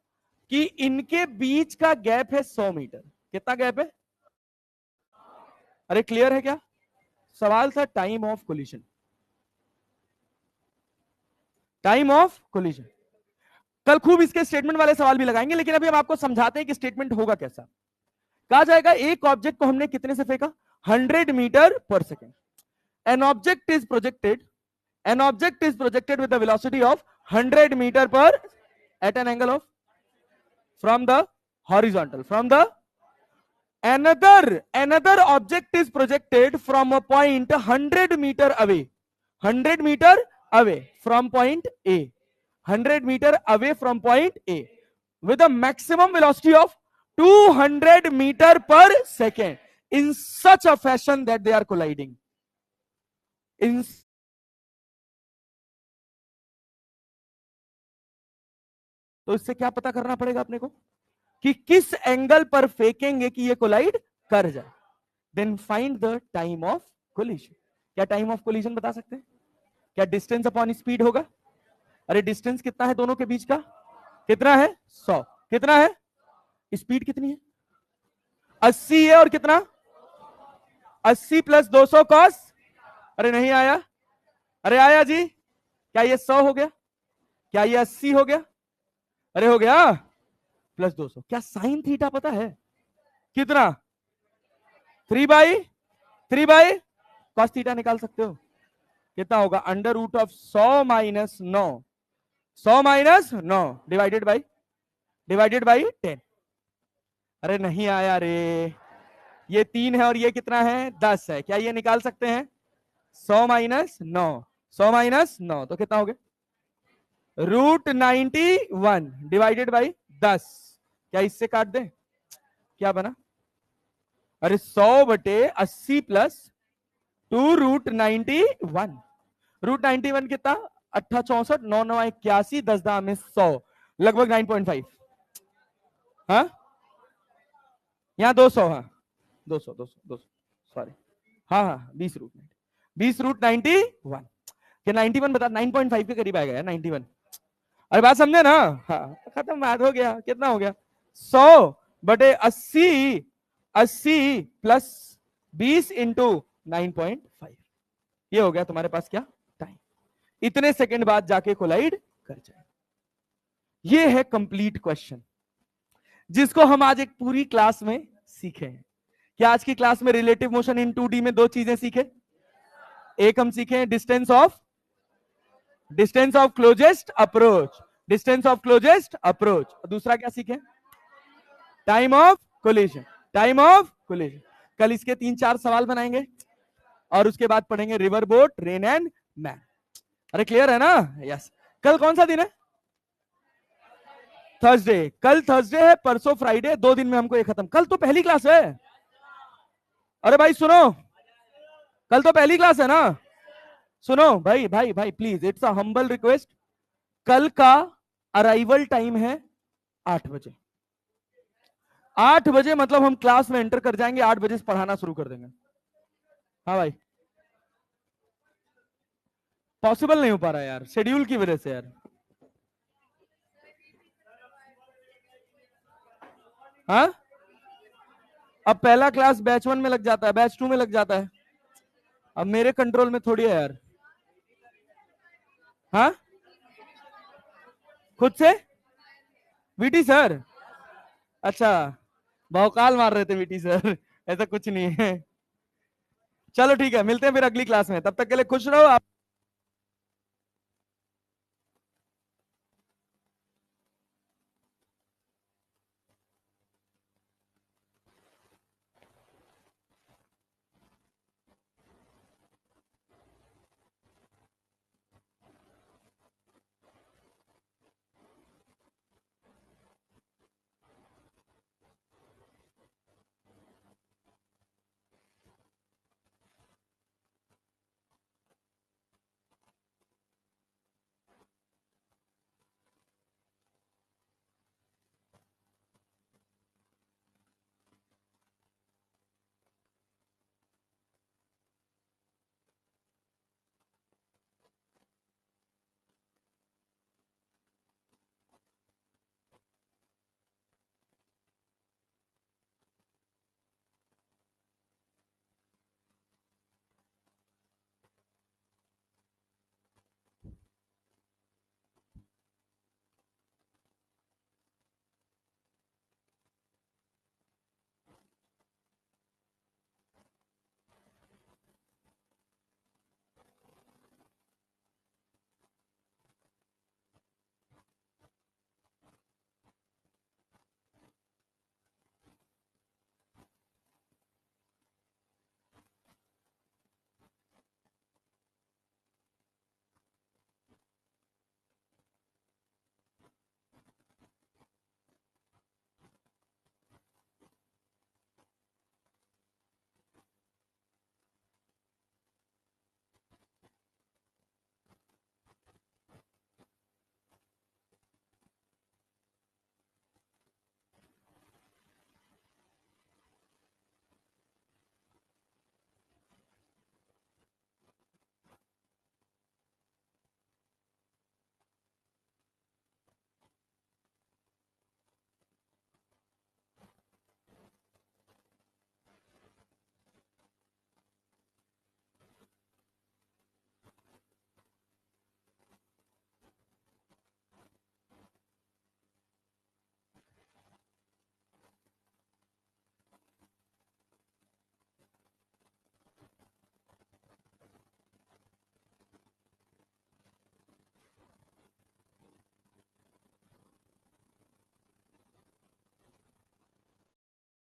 [SPEAKER 1] कि इनके बीच का गैप है 100 मीटर। कितना गैप है? अरे क्लियर है क्या? सवाल था time of collision, time of collision. कल खूब इसके स्टेटमेंट वाले सवाल भी लगाएंगे, लेकिन अभी हम आपको समझाते हैं कि स्टेटमेंट होगा कैसा। कहा जाएगा एक ऑब्जेक्ट को हमने कितने से फेंका? 100 मीटर पर second. An object is projected, an object is projected with the velocity of 100 meter per at an angle of from the horizontal, from the another object is projected from a point 100 meter away, 100 meter away from point A, 100 meter away from point A with a maximum velocity of 200 meter per second in such a fashion that they are colliding in। तो इससे क्या पता करना पड़ेगा अपने को कि किस एंगल पर फेंकेंगे कि ये कोलाइड कर जाए। Then find the time of collision. क्या टाइम ऑफ कोलिजन बता सकते हैं? क्या डिस्टेंस अपॉन स्पीड होगा? अरे डिस्टेंस कितना है दोनों के बीच का? कितना है? 100। कितना है? स्पीड कितनी है? 80 है। और कितना? 80 + 200 कॉस। अरे नहीं आया? अरे आया जी। क्या ये 100 हो गया? क्या ये 80 हो गया? अरे हो गया। +200। क्या साइन थीटा पता है कितना? 3/, कॉस थीटा निकाल सकते हो? कितना होगा? √100 - 9, 100 - 9 डिवाइडेड बाई 10। अरे नहीं आया रे, ये 3 है और ये कितना है? 10 है। क्या ये निकाल सकते हैं? 100 - 9, 100 - 9 तो कितना हो गया? √91 डिवाइडेड बाई 10। क्या इससे काट दें? क्या बना? अरे 100/80 + 2√91, √91 कितना? 864, 9×9 = 81, 10 दाम में 100, लगभग 9.5। हाँ, यहाँ 200, हाँ 200 सॉरी, हाँ हाँ 20√91। क्या 91 बता? 9.5 के करीब आएगा यार 91। अरे बात समझे ना? हाँ खत्म, बात हो गया। कितना हो गया? 100/80, 80 + 20 × 9.5। ये हो गया तुम्हारे पास क्या? टाइम। इतने सेकंड बाद जाके कोलाइड कर जाए। ये है कंप्लीट क्वेश्चन जिसको हम आज एक पूरी क्लास में सीखे हैं। क्या आज की क्लास में रिलेटिव मोशन इन 2D में 2 चीजें सीखे? एक हम सीखे distance of closest approach, distance of closest approach. दूसरा क्या सीखे? Time of collision, time of collision. कल इसके 3-4 सवाल बनाएंगे और उसके बाद पढ़ेंगे river boat, rain and man. अरे क्लियर है ना? यस। कल कौन सा दिन है? थर्सडे। कल थर्सडे है, परसों फ्राइडे, 2 दिन में हमको ये खत्म। कल तो पहली क्लास है। अरे भाई सुनो, कल तो पहली क्लास है ना। सुनो भाई भाई भाई please, it's a humble request. कल का अराइवल टाइम है 8 बजे। 8 बजे मतलब हम क्लास में एंटर कर जाएंगे, 8 बजे से पढ़ाना शुरू कर देंगे। हाँ भाई, पॉसिबल नहीं हो पा रहा है यार, शेड्यूल की वजह से यार। हाँ, अब पहला क्लास बैच 1 में लग जाता है, बैच 2 में लग जाता है। अब मेरे कंट्रोल में थोड़ी है यार। हाँ, खुद से वीटी सर। अच्छा, भौकाल मार रहे थे वीटी सर। ऐसा कुछ नहीं है। चलो ठीक है, मिलते हैं फिर अगली क्लास में, तब तक के लिए खुश रहो आप।